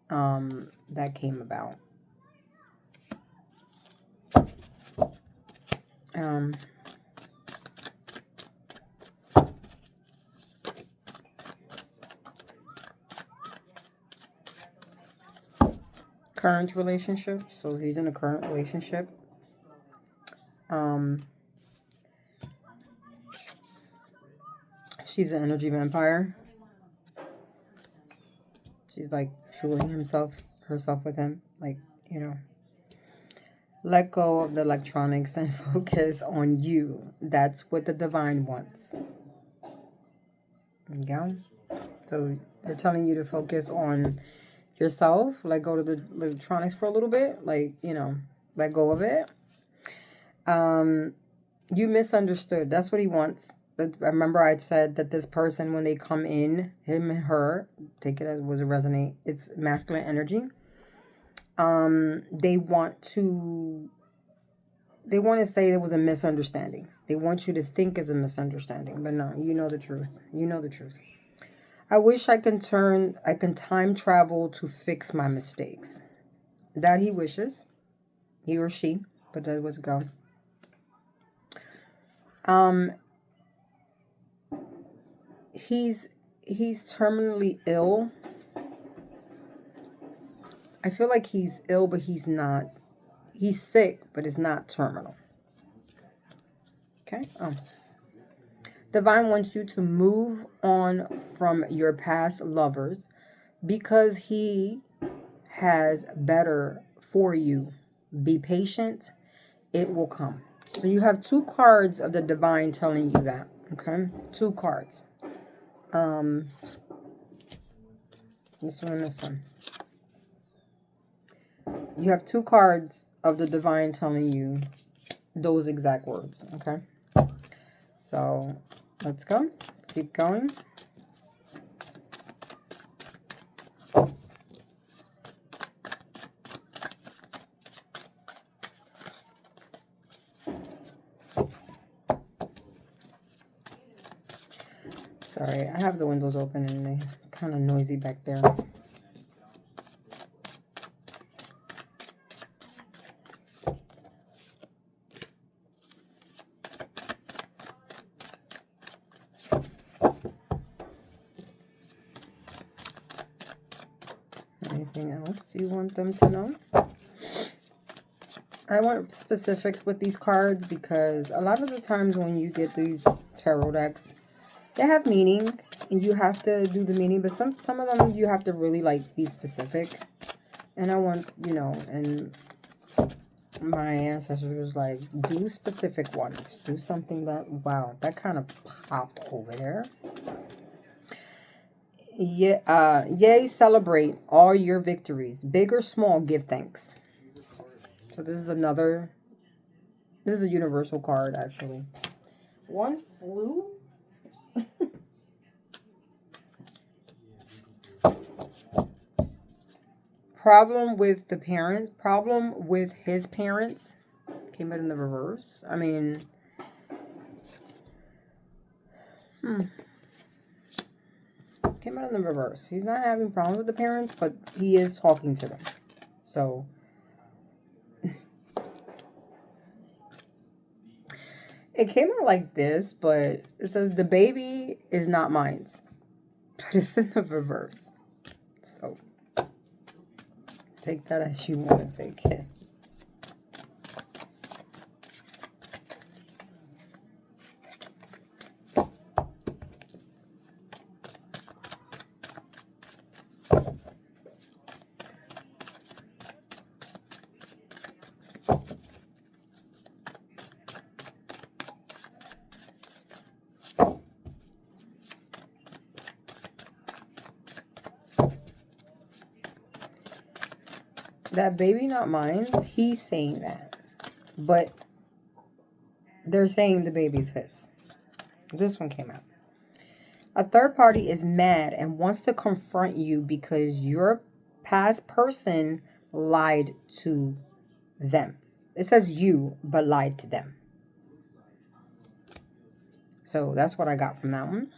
that came about. Current relationship. So he's in a current relationship. She's an energy vampire. She's like fooling herself with him. Like, you know. Let go of the electronics and focus on you. That's what the divine wants. There you go. So they're telling you to focus on yourself. Let go of the electronics for a little bit. Like, you know, let go of it. You misunderstood. That's what he wants. I remember I said that this person, when they come in, him and her, take it as was it resonate. It's masculine energy. They want to say it was a misunderstanding. They want you to think it's a misunderstanding, but no, you know the truth. You know the truth. I wish I can time travel to fix my mistakes. That he wishes, he or she, but that was go. He's terminally ill. I feel like he's ill, but he's not. He's sick, but it's not terminal. Okay. Divine wants you to move on from your past lovers because he has better for you. Be patient. It will come. So you have 2 cards of the divine telling you that. Okay. 2 cards. This one and this one. You have 2 cards of the divine telling you those exact words. Okay. So let's go. Keep going. Sorry, I have the windows open and they're kind of noisy back there. Anything else you want them to know? I want specifics with these cards because a lot of the times when you get these tarot decks, they have meaning and you have to do the meaning, but some of them you have to really like be specific. And I want, you know, and my ancestors was like, do specific ones. Do something that, wow, that kind of popped over there. Yeah, yay, celebrate all your victories. Big or small, give thanks. So this is a universal card, actually. One flew. Problem with the parents. Problem with his parents. Came out in the reverse. I mean, came out in the reverse. He's not having problems with the parents, but he is talking to them. So it came out like this, but it says the baby is not mine. But it's in the reverse. So take that as you want to take it. that baby not mine, he's saying that. But they're saying the baby's his. This one came out. A third party is mad and wants to confront you because your past person lied to them. It says you, but lied to them. So that's what I got from that one.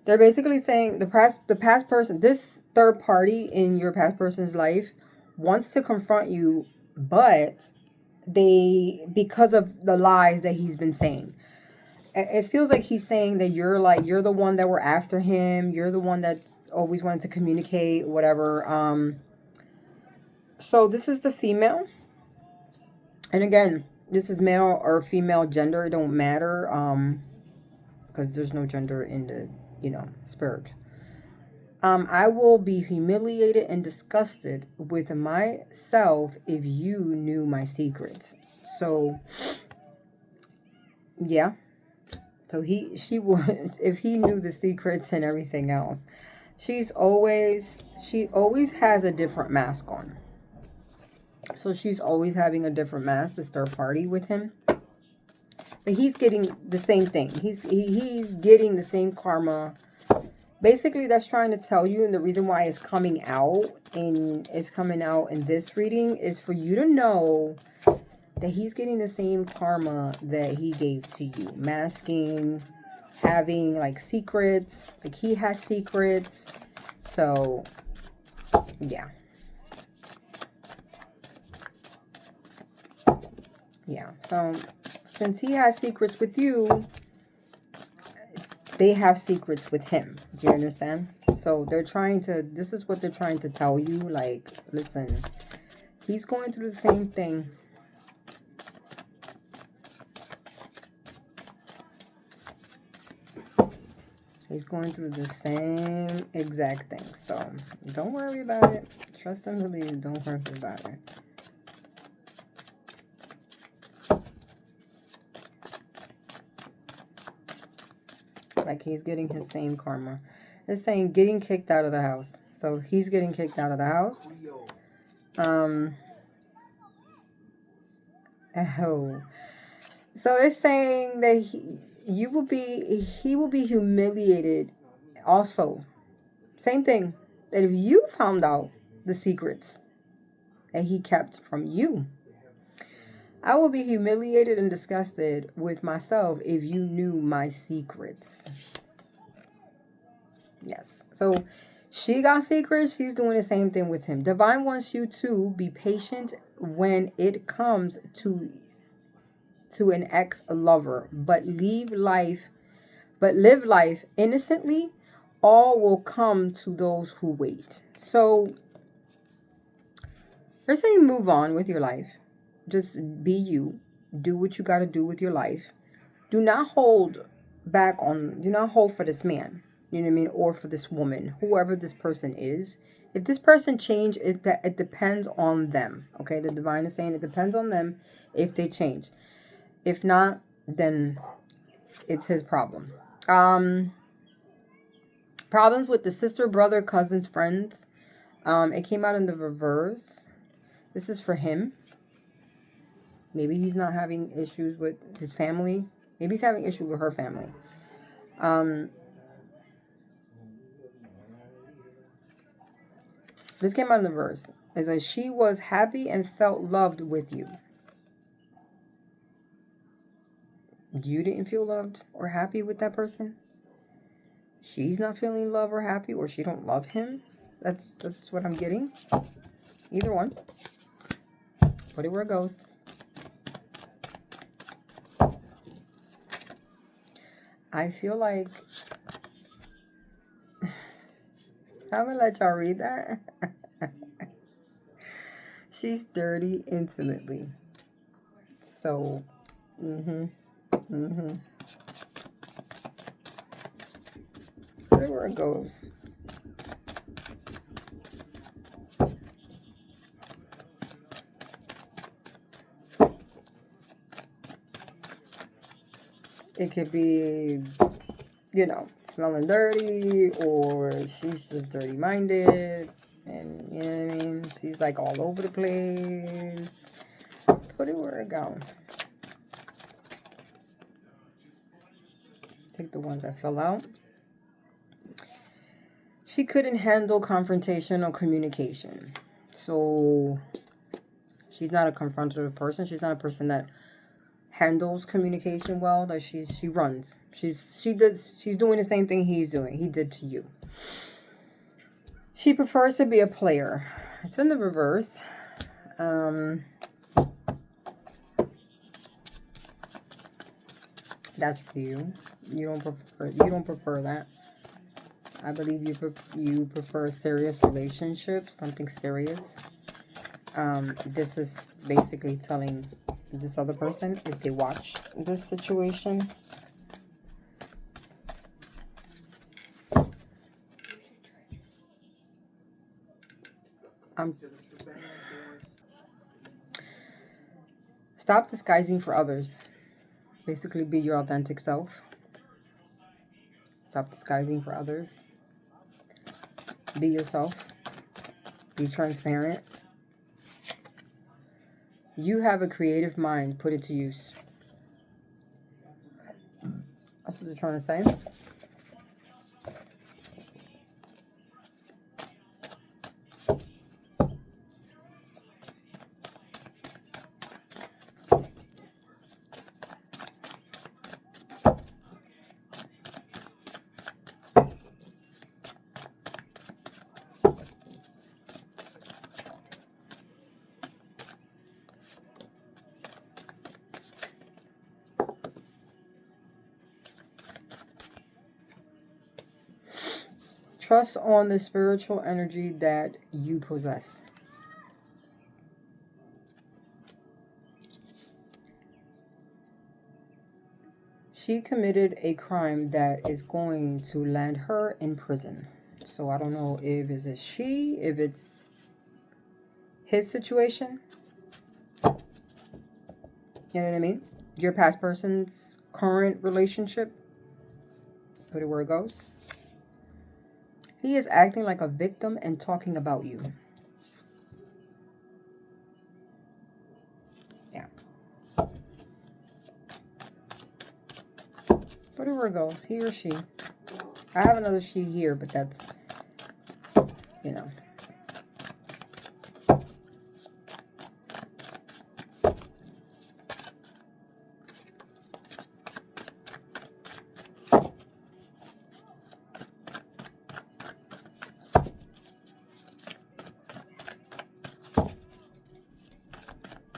They're basically saying the past person, this third party in your past person's life wants to confront you, but because of the lies that he's been saying. It feels like he's saying that you're the one that were after him. You're the one that's always wanted to communicate, whatever. So this is the female. And again, this is male or female gender. It don't matter. Because there's no gender in the, spirit. I will be humiliated and disgusted with myself if you knew my secrets. So, yeah. So she was, if he knew the secrets and everything else. She always has a different mask on. So she's always having a different mask, this third party with him. But he's getting the same thing. He's getting the same karma. Basically, that's trying to tell you, and the reason why it's coming out in this reading is for you to know that he's getting the same karma that he gave to you. Masking, having like secrets, like he has secrets. So, yeah. Yeah, so since he has secrets with you, they have secrets with him. Do you understand? So this is what they're trying to tell you. Like, listen, he's going through the same thing. He's going through the same exact thing. So don't worry about it. Trust and believe. Don't worry about it. Like he's getting his same karma. It's saying getting kicked out of the house. So he's getting kicked out of the house. Oh. So it's saying that he will be humiliated also. Same thing. That if you found out the secrets that he kept from you, I will be humiliated and disgusted with myself if you knew my secrets. Yes. So she got secrets. She's doing the same thing with him. Divine wants you to be patient when it comes to an ex-lover, but live life innocently. All will come to those who wait. So they're saying move on with your life. Just be you. Do what you got to do with your life. Do not hold for this man. You know what I mean? Or for this woman, whoever this person is. If this person change, it depends on them. Okay, the divine is saying it depends on them if they change. If not, then it's his problem. Problems with the sister, brother, cousins, friends. It came out in the reverse. This is for him. Maybe he's not having issues with his family. Maybe he's having issues with her family. This came out in the verse. It's like she was happy and felt loved with you. You didn't feel loved or happy with that person. She's not feeling love or happy, or she don't love him. That's what I'm getting. Either one. Put it where it goes. I feel like I'm gonna let y'all read that. She's dirty intimately. So, Put it where it goes. It could be, smelling dirty, or she's just dirty-minded. And you know what I mean? She's like all over the place. Put it where it go. Take the ones that fell out. She couldn't handle confrontation or communication. So she's not a confrontative person. She's not a person that handles communication well. That she runs. She's doing the same thing he did to you. She prefers to be a player. It's in the reverse. That's for you. You don't prefer that. I believe you prefer a serious relationship, something serious. This is basically telling this other person, if they watch this situation, stop disguising for others. Basically, be your authentic self. Stop disguising for others. Be yourself. Be transparent. You have a creative mind. Put it to use. That's what they're trying to say. Trust on the spiritual energy that you possess. She committed a crime that is going to land her in prison. So I don't know if it's if it's his situation. You know what I mean? Your past person's current relationship. Put it where it goes. He is acting like a victim and talking about you. Yeah. Put it where it goes. He or she. I have another she here, but that's, you know.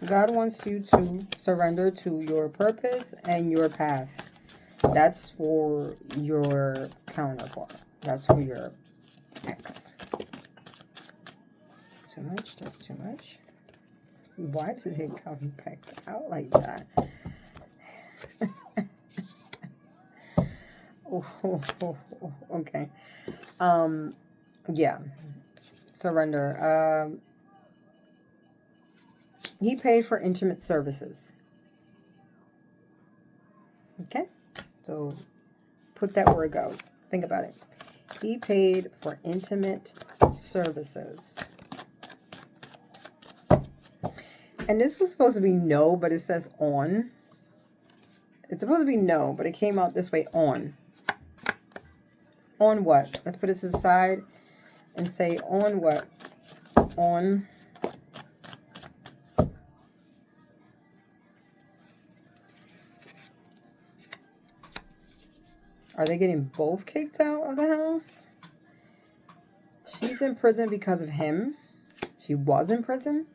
God wants you to surrender to your purpose and your path. That's for your counterpart. That's for your ex. That's too much. That's too much. Why did it come back out like that? Okay. Yeah. Surrender. He paid for intimate services. Okay? So put that where it goes. Think about it. He paid for intimate services. And this was supposed to be no, but it says on. It's supposed to be no, but it came out this way, on. On what? Let's put it to the side and say on what? On. Are they getting both kicked out of the house? She's in prison because of him. She was in prison.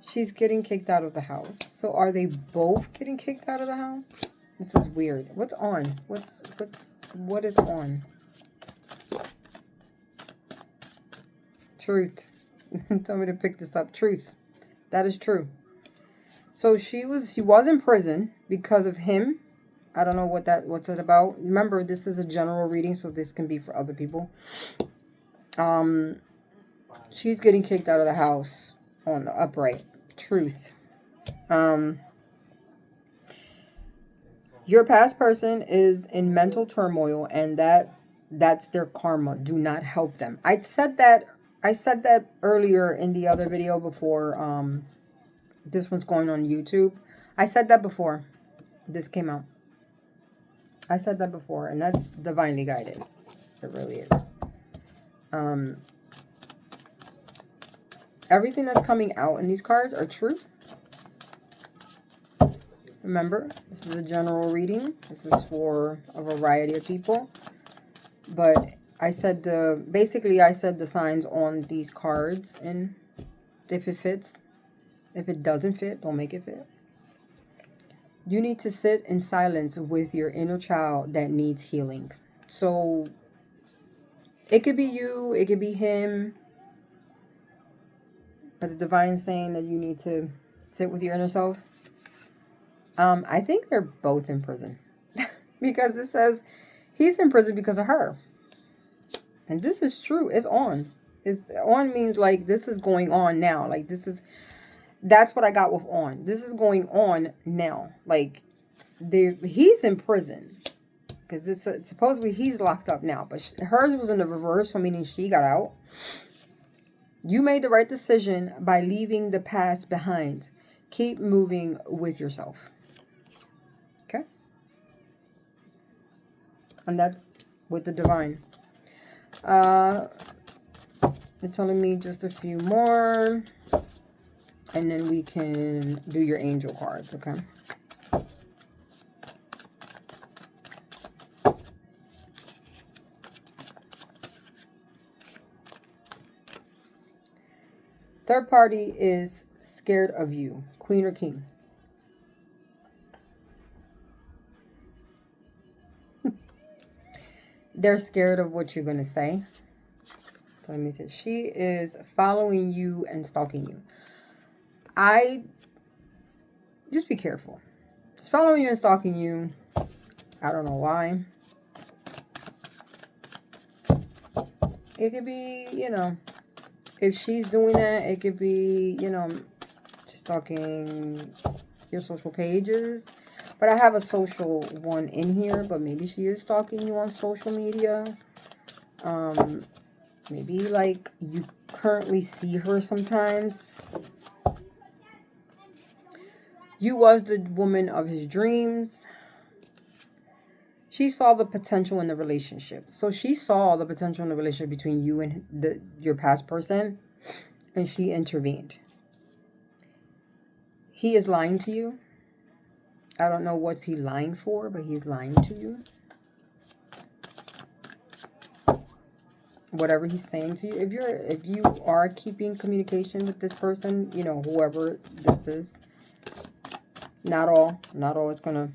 She's getting kicked out of the house. So are they both getting kicked out of the house? This is weird. What's on? What is on? Truth. Tell me to pick this up. Truth. That is true. So she was in prison because of him. I don't know what's it about. Remember, this is a general reading, so this can be for other people. She's getting kicked out of the house on the upright. Truth. Your past person is in mental turmoil, and that's their karma. Do not help them. I said that I said that earlier in the other video before this one's going on YouTube. I said that before this came out. I said that before, and that's divinely guided. It really is. Everything that's coming out in these cards are true. Remember, this is a general reading. This is for a variety of people. But I said basically I said the signs on these cards, and if it fits. If it doesn't fit, don't make it fit. You need to sit in silence with your inner child that needs healing. So it could be you, it could be him. But the divine is saying that you need to sit with your inner self. I think they're both in prison. Because it says he's in prison because of her. And this is true. It's on. It's on means like this is going on now. Like that's what I got with on. This is going on now. Like he's in prison. Because it's supposedly he's locked up now. But hers was in the reverse. So meaning she got out. You made the right decision by leaving the past behind. Keep moving with yourself. Okay? And that's with the divine. They're telling me just a few more. And then we can do your angel cards, okay? Third party is scared of you. Queen or king? They're scared of what you're going to say. So let me see. She is following you and stalking you. Just be careful. She's following you and stalking you. I don't know why. It could be, if she's doing that, it could be, she's stalking your social pages. But I have a social one in here, but maybe she is stalking you on social media. Maybe like you currently see her sometimes. You was the woman of his dreams. She saw the potential in the relationship. So she saw the potential in the relationship between you and your past person. And she intervened. He is lying to you. I don't know what's he lying for, but he's lying to you. Whatever he's saying to you. If you are keeping communication with this person, whoever this is. Not all it's gonna.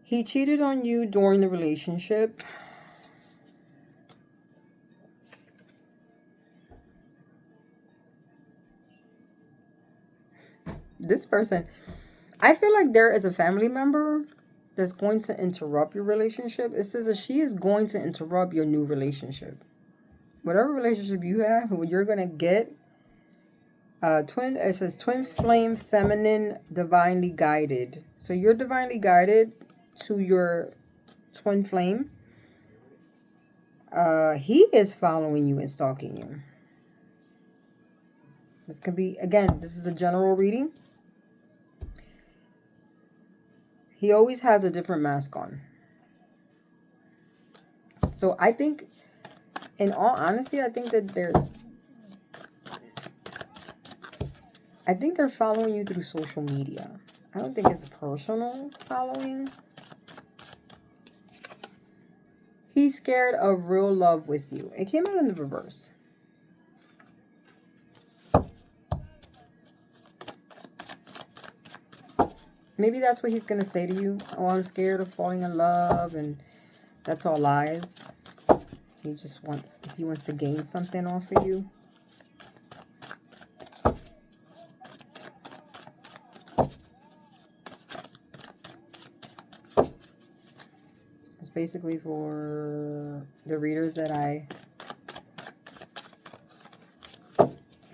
He cheated on you during the relationship. This person, I feel like there is a family member that's going to interrupt your relationship. It says that she is going to interrupt your new relationship. Whatever relationship you have, you're going to get it says twin flame, feminine, divinely guided. So you're divinely guided to your twin flame. He is following you and stalking you. This can be, again, this is a general reading. He always has a different mask on. So I think, in all honesty, I think they're following you through social media. I don't think it's personal following. He's scared of real love with you. It came out in the reverse. Maybe that's what he's going to say to you. Oh, I'm scared of falling in love, and that's all lies. He wants to gain something off of you. It's basically for the readers that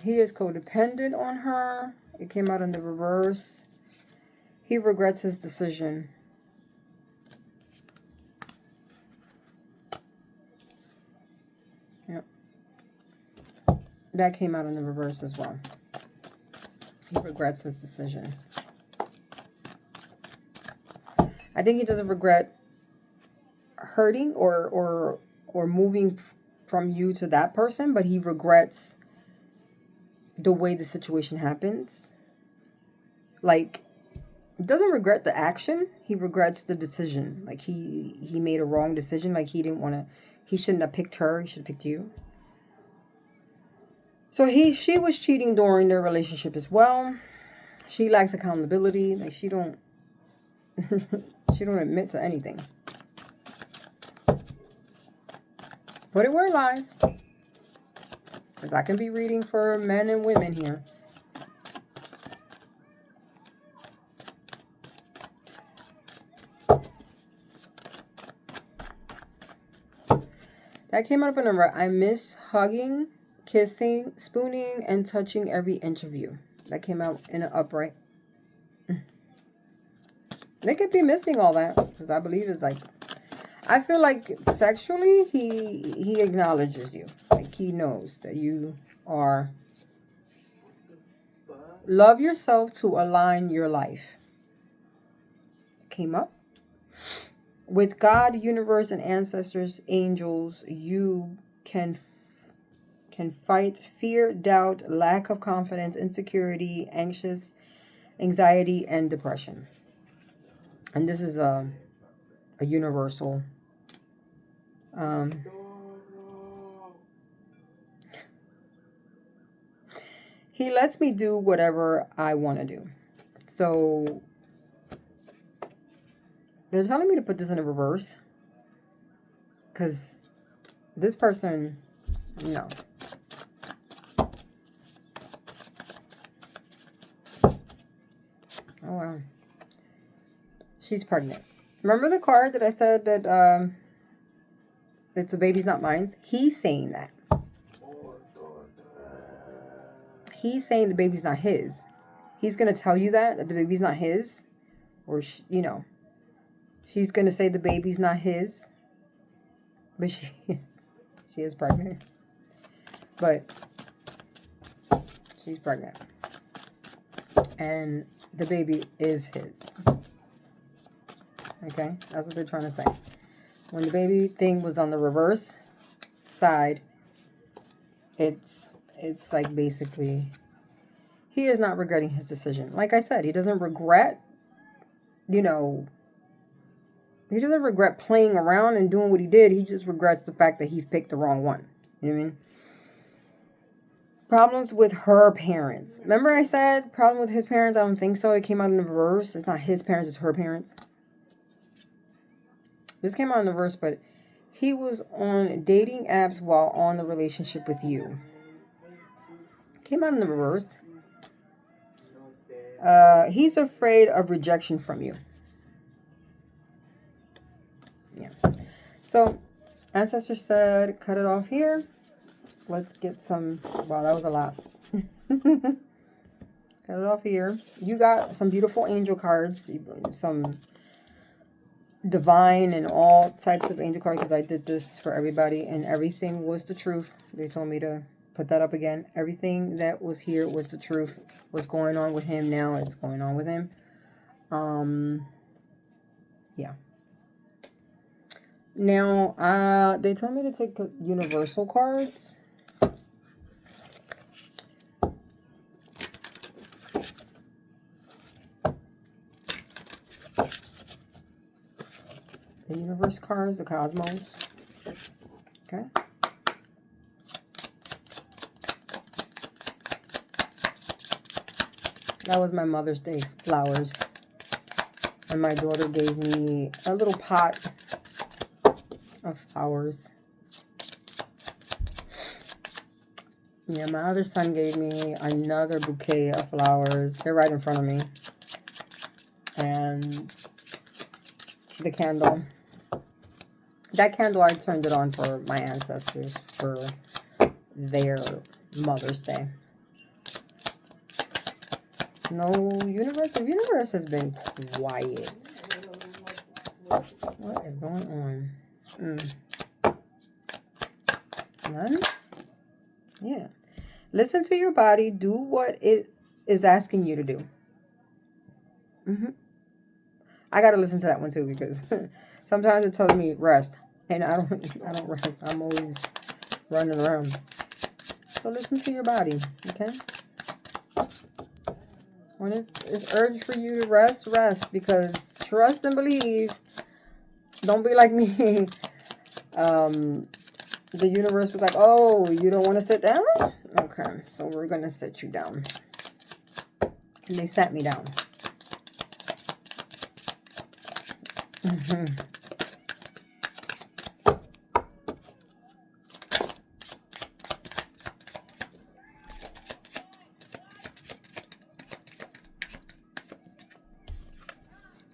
he is codependent on her. It came out in the reverse. He regrets his decision. Yep. That came out in the reverse as well. He regrets his decision. I think he doesn't regret hurting or moving from you to that person, but he regrets the way the situation happens. Like, doesn't regret the action, he regrets the decision. Like, he made a wrong decision. Like, he shouldn't have picked her, he should have picked you. So she was cheating during their relationship as well. She lacks accountability. Like, she don't she don't admit to anything. Put it where it lies. Because I can be reading for men and women here. That came up in a... I miss hugging, kissing, spooning, and touching every inch of you. That came out in an upright. They could be missing all that. Because I believe it's like... I feel like sexually, he acknowledges you. Like, he knows that you are... Love yourself to align your life. Came up. With God, universe, and ancestors, angels, you can fight fear, doubt, lack of confidence, insecurity, anxiety, and depression. And this is a universal. He lets me do whatever I want to do. So they're telling me to put this in a reverse. Because this person, no. Oh, wow. She's pregnant. Remember the card that I said that it's a baby's not mine? He's saying that. He's saying the baby's not his. He's going to tell you that the baby's not his. Or, you know. She's going to say the baby's not his. But she is pregnant. But she's pregnant. And the baby is his. Okay? That's what they're trying to say. When the baby thing was on the reverse side, it's like basically he is not regretting his decision. Like I said, he doesn't regret, he doesn't regret playing around and doing what he did. He just regrets the fact that he picked the wrong one. You know what I mean? Problems with her parents. Remember I said problem with his parents? I don't think so. It came out in the reverse. It's not his parents, it's her parents. This came out in the reverse, but he was on dating apps while on the relationship with you. Came out in the reverse. He's afraid of rejection from you. Yeah. So, ancestor said, cut it off here. Let's get some... Wow, that was a lot. Cut it off here. You got some beautiful angel cards. Some divine and all types of angel cards, because I did this for everybody. And everything was the truth. They told me to put that up again. Everything that was here was the truth. What's going on with him now is going on with him. Yeah. Now, they told me to take universal cards. The universe cards, the cosmos. Okay. That was my Mother's Day flowers. And my daughter gave me a little pot of flowers. Yeah, my other son gave me another bouquet of flowers. They're right in front of me. And the candle. That candle, I turned it on for my ancestors for their Mother's Day. No universe. The universe has been quiet. What is going on? None? Yeah. Listen to your body. Do what it is asking you to do. I gotta listen to that one too because sometimes it tells me rest, and I don't rest. I'm always running around. So listen to your body, okay? When it's urged for you to rest, rest, because trust and believe. Don't be like me. The universe was like, oh, you don't want to sit down? Okay, so we're gonna sit you down. And they sat me down.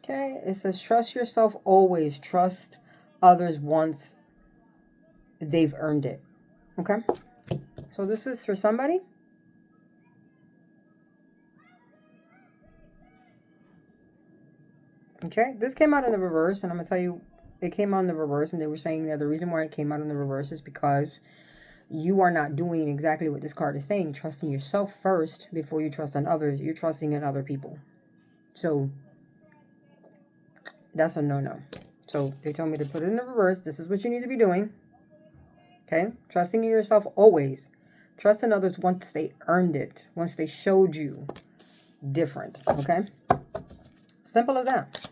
Okay, it says trust yourself always. Trust others once they've earned it. Okay, so this is for somebody. Okay, this came out in the reverse, and I'm gonna tell you, it came out in the reverse, and they were saying that the reason why it came out in the reverse is because you are not doing exactly what this card is saying, trusting yourself first before you trust on others. You're trusting in other people. So that's a no-no. So they told me to put it in the reverse. This is what you need to be doing. Okay? Trusting in yourself always. Trust in others once they earned it. Once they showed you different. Okay? Simple as that.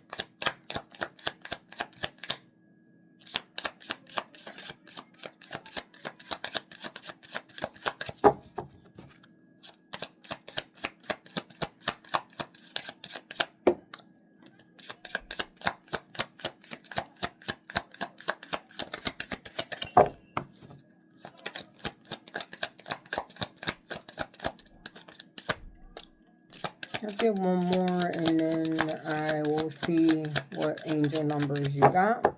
Let's get one more, and then I will see what angel numbers you got.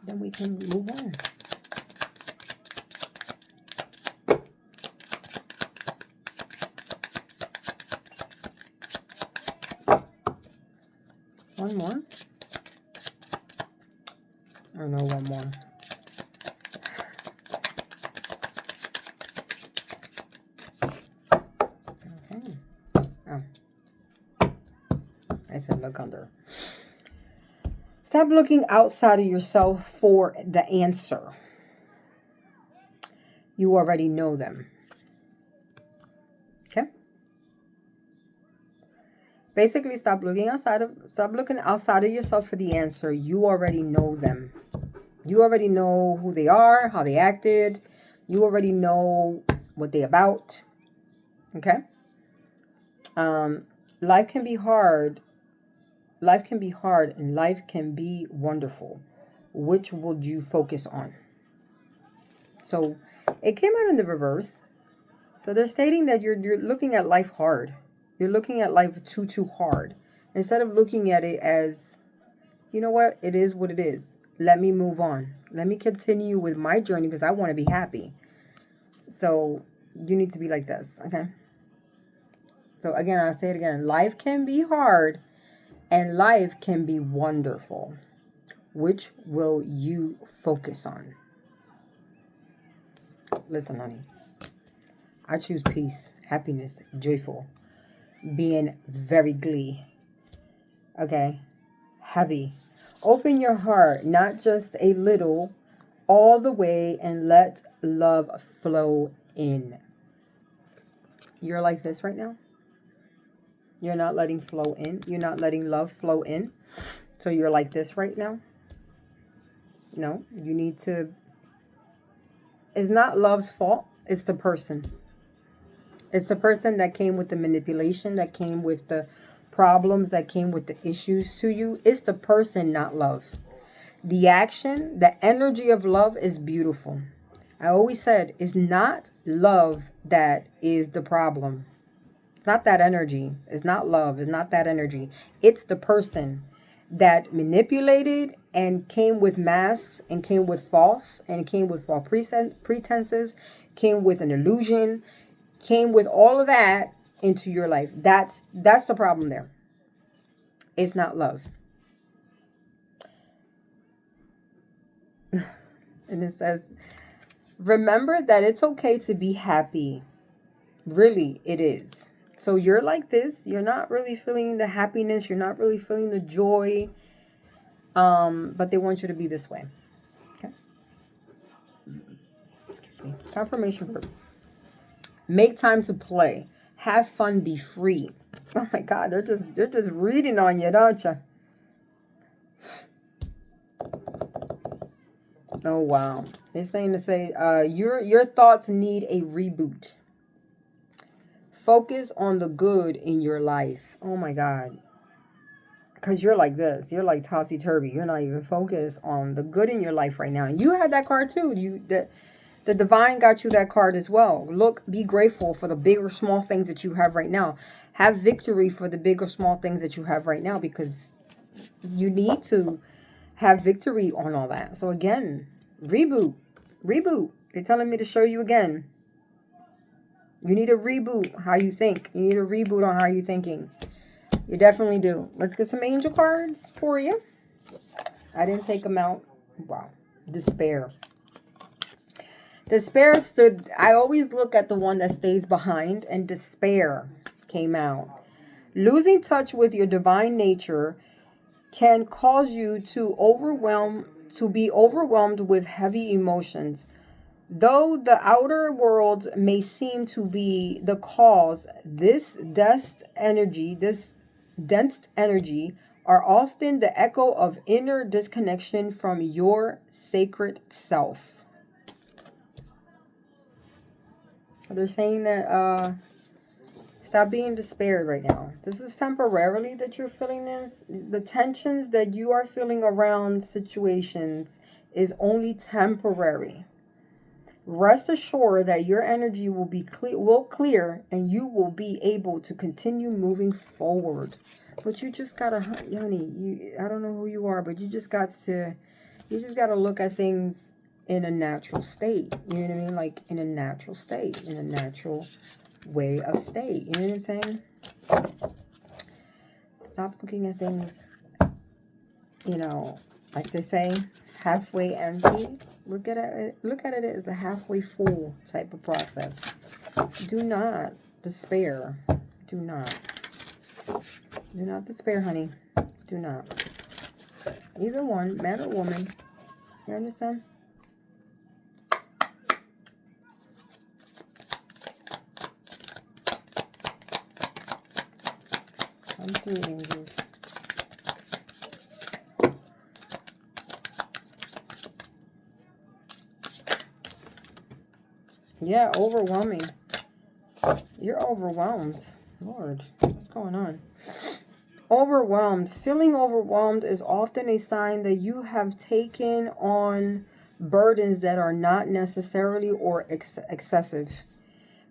Then we can move on. One more. Or no, one more. Okay. Oh. I said look under. Stop looking outside of yourself for the answer. You already know them. Okay? Basically, stop looking outside of yourself for the answer. You already know them. You already know who they are, how they acted. You already know what they're about. Okay? Life can be hard. Life can be hard and life can be wonderful. Which would you focus on? So it came out in the reverse. So they're stating that you're looking at life hard. You're looking at life too hard. Instead of looking at it as, you know what? It is what it is. Let me move on. Let me continue with my journey because I want to be happy. So you need to be like this, okay? So again, I'll say it again. Life can be hard and life can be wonderful. Which will you focus on? Listen, honey. I choose peace, happiness, joyful, being very glee. Okay? Happy. Open your heart, not just a little, all the way, and let love flow in. You're like this right now? You're not letting flow in? You're not letting love flow in? So you're like this right now? No, you need to. It's not love's fault. It's the person. It's the person that came with the manipulation, that came with the problems, that came with the issues to you. It's the person, not love. The action, the energy of love is beautiful. I always said it's not love that is the problem. It's not that energy. It's not love. It's not that energy. It's the person that manipulated and came with masks and came with false and came with false pretenses, came with an illusion, came with all of that into your life. That's the problem there. It's not love. And it says, remember that it's okay to be happy. Really, it is. So you're like this. You're not really feeling the happiness. You're not really feeling the joy. But they want you to be this way. Okay. Excuse me. Confirmation verb. Make time to play. Have fun. Be free. Oh my God, they're just reading on you, don't you? Oh wow. They're saying to say, your thoughts need a reboot. Focus on the good in your life. Oh my God. Because you're like this. You're like topsy-turvy. You're not even focused on the good in your life right now. And you had that card too. The divine got you that card as well. Look, be grateful for the big or small things that you have right now. Have victory for the big or small things that you have right now, because you need to have victory on all that. So again, reboot. Reboot. They're telling me to show you again. You need a reboot how you think. You need a reboot on how you're thinking. You definitely do. Let's get some angel cards for you. I didn't take them out. Wow. Despair. Despair stood... I always look at the one that stays behind, and despair came out. Losing touch with your divine nature can cause you to be overwhelmed with heavy emotions. Though the outer world may seem to be the cause, this dense energy are often the echo of inner disconnection from your sacred self. They're saying that stop being despaired right now. This is temporarily that you're feeling this. The tensions that you are feeling around situations is only temporary. Rest assured that your energy will clear and you will be able to continue moving forward. But you just gotta, honey, I don't know who you are, but you just gotta look at things in a natural state. You know what I mean? Like in a natural state, in a natural way of state. You know what I'm saying? Stop looking at things, like they say, halfway empty. Look at it as a halfway full type of process. Do not despair. Do not. Do not despair, honey. Do not. Either one, man or woman. You understand? Come through, angels. Yeah, overwhelming. You're overwhelmed. Lord, what's going on? Overwhelmed. Feeling overwhelmed is often a sign that you have taken on burdens that are not necessarily or excessive.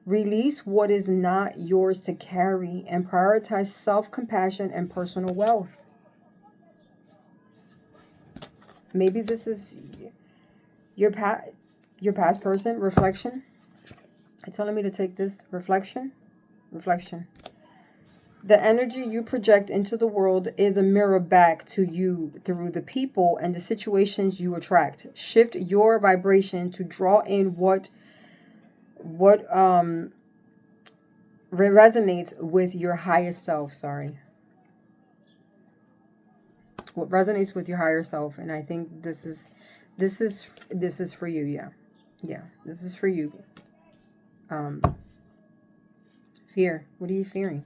Release what is not yours to carry and prioritize self-compassion and personal wealth. Maybe this is your past person reflection. It's telling me to take this reflection. The energy you project into the world is a mirror back to you through the people and the situations you attract. Shift your vibration to draw in what resonates with your highest self. What resonates with your higher self, and I think this is for you. Yeah, this is for you. Fear. What are you fearing?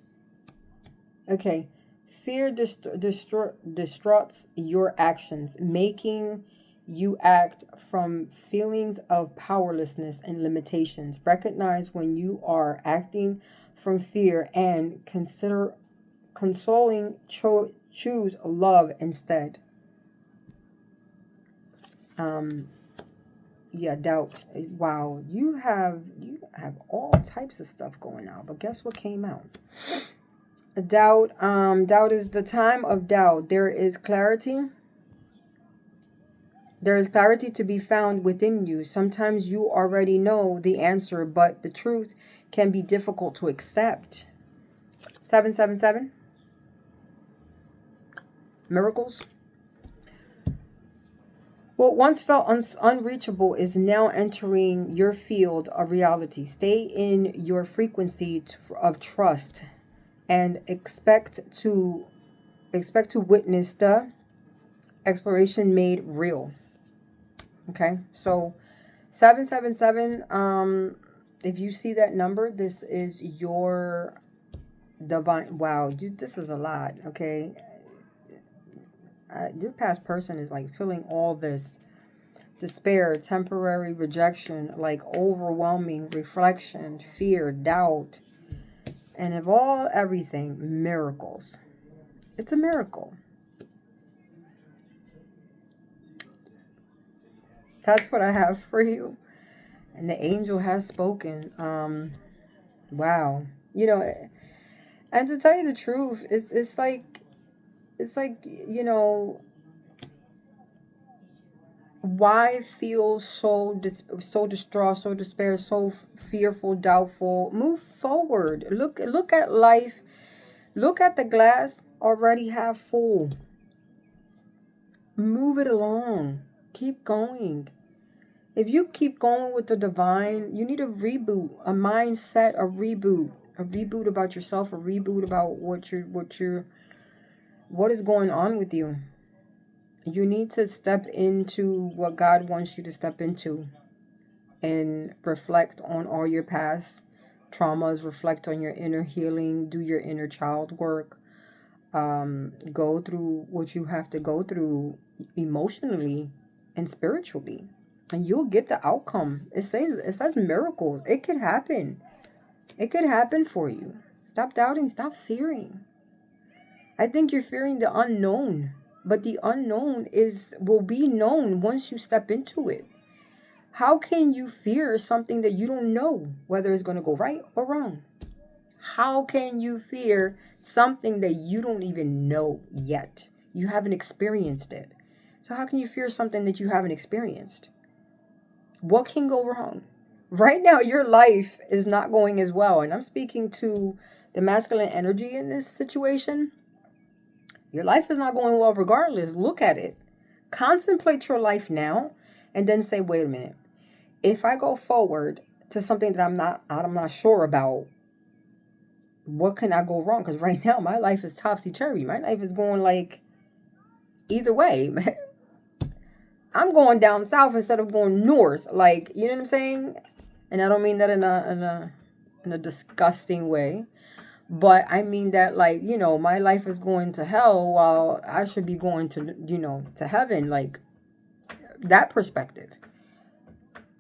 Okay. Fear distorts your actions, making you act from feelings of powerlessness and limitations. Recognize when you are acting from fear and choose love instead. Yeah, doubt. Wow, you have all types of stuff going on, but guess what came out? Doubt. Doubt is the time of doubt. There is clarity. There is clarity to be found within you. Sometimes you already know the answer, but the truth can be difficult to accept. 777. Miracles. What once felt unreachable is now entering your field of reality. Stay in your frequency of trust and expect to witness the exploration made real. Okay, so 777. If you see that number, this is your divine. Wow, dude, this is a lot. Okay, your past person is like feeling all this despair, temporary rejection, like overwhelming reflection, fear, doubt, and of all everything, miracles. It's a miracle. That's what I have for you. And the angel has spoken. Wow. You know, and to tell you the truth, it's like, you know, why feel so distraught, so despair, so fearful, doubtful? Move forward. Look at life. Look at the glass already half full. Move it along. Keep going. If you keep going with the divine, you need a reboot, a mindset, a reboot about yourself, a reboot about what is going on with you. You need to step into what God wants you to step into and reflect on all your past traumas, reflect on your inner healing, do your inner child work, go through what you have to go through emotionally and spiritually, and you'll get the outcome. It says miracles. It could happen. It could happen for you. Stop doubting, stop fearing. I think you're fearing the unknown, but the unknown will be known once you step into it. How can you fear something that you don't know whether it's going to go right or wrong? How can you fear something that you don't even know yet? You haven't experienced it. So how can you fear something that you haven't experienced? What can go wrong? Right now, your life is not going as well. And I'm speaking to the masculine energy in this situation. Your life is not going well regardless. Look at it. Contemplate your life now and then say, wait a minute. If I go forward to something that I'm not sure about, what can I go wrong? Because right now my life is topsy-turvy. My life is going like either way. I'm going down south instead of going north. Like, you know what I'm saying? And I don't mean that in a disgusting way. But I mean that, like, you know, my life is going to hell while I should be going to, you know, to heaven. Like, that perspective.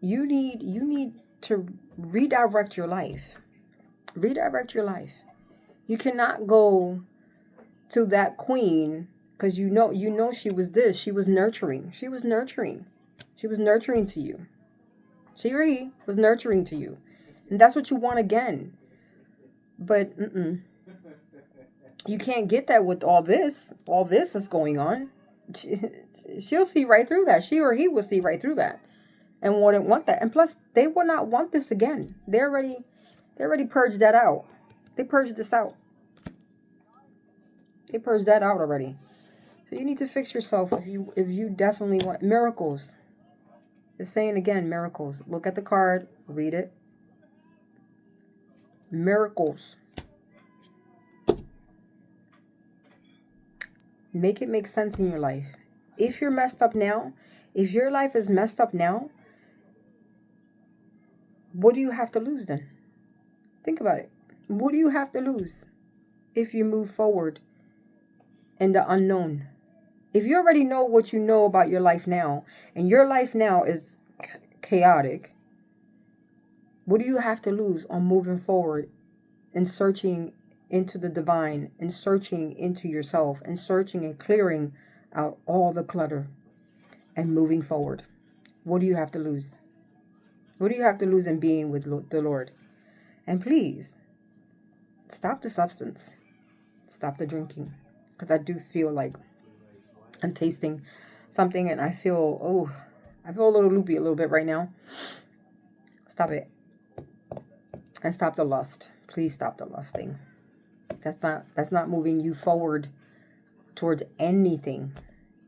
You need to redirect your life. Redirect your life. You cannot go to that queen because you know she was this. She was nurturing. She was nurturing. She was nurturing to you. She or he was nurturing to you. And that's what you want again. But you can't get that with all this. All this is going on. She'll see right through that. She or he will see right through that. And wouldn't want that. And plus, they will not want this again. They already purged that out. They purged this out. They purged that out already. So you need to fix yourself if you definitely want miracles. It's saying again, miracles. Look at the card, read it. Miracles. Make it make sense in your life. If you're messed up now, if your life is messed up now, what do you have to lose then? Think about it. What do you have to lose if you move forward in the unknown? If you already know what you know about your life now, and your life now is chaotic, what do you have to lose on moving forward and searching into the divine and searching into yourself and searching and clearing out all the clutter and moving forward? What do you have to lose? What do you have to lose in being with the Lord? And please, stop the substance. Stop the drinking. Because I do feel like I'm tasting something and I feel a little loopy a little bit right now. Stop it. And stop the lust. Please stop the lusting. That's not moving you forward towards anything.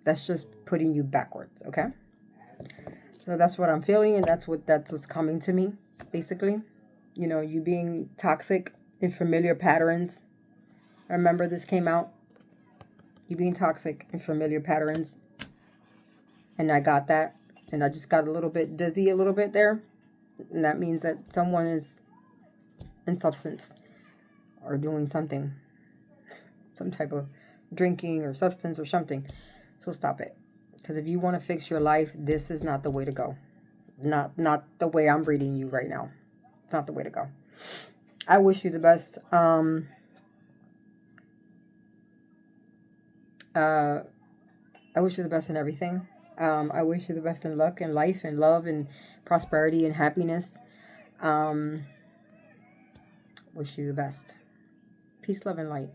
That's just putting you backwards, okay? So that's what I'm feeling, and that's what's coming to me, basically. You know, you being toxic in familiar patterns. Remember, this came out. You being toxic in familiar patterns. And I got that. And I just got a little bit dizzy a little bit there. And that means that someone is in substance or doing something. Some type of drinking or substance or something. So stop it. Because if you want to fix your life, this is not the way to go. Not the way I'm reading you right now. It's not the way to go. I wish you the best. I wish you the best in everything. I wish you the best in luck and life and love and prosperity and happiness. Wish you the best. Peace, love, and light.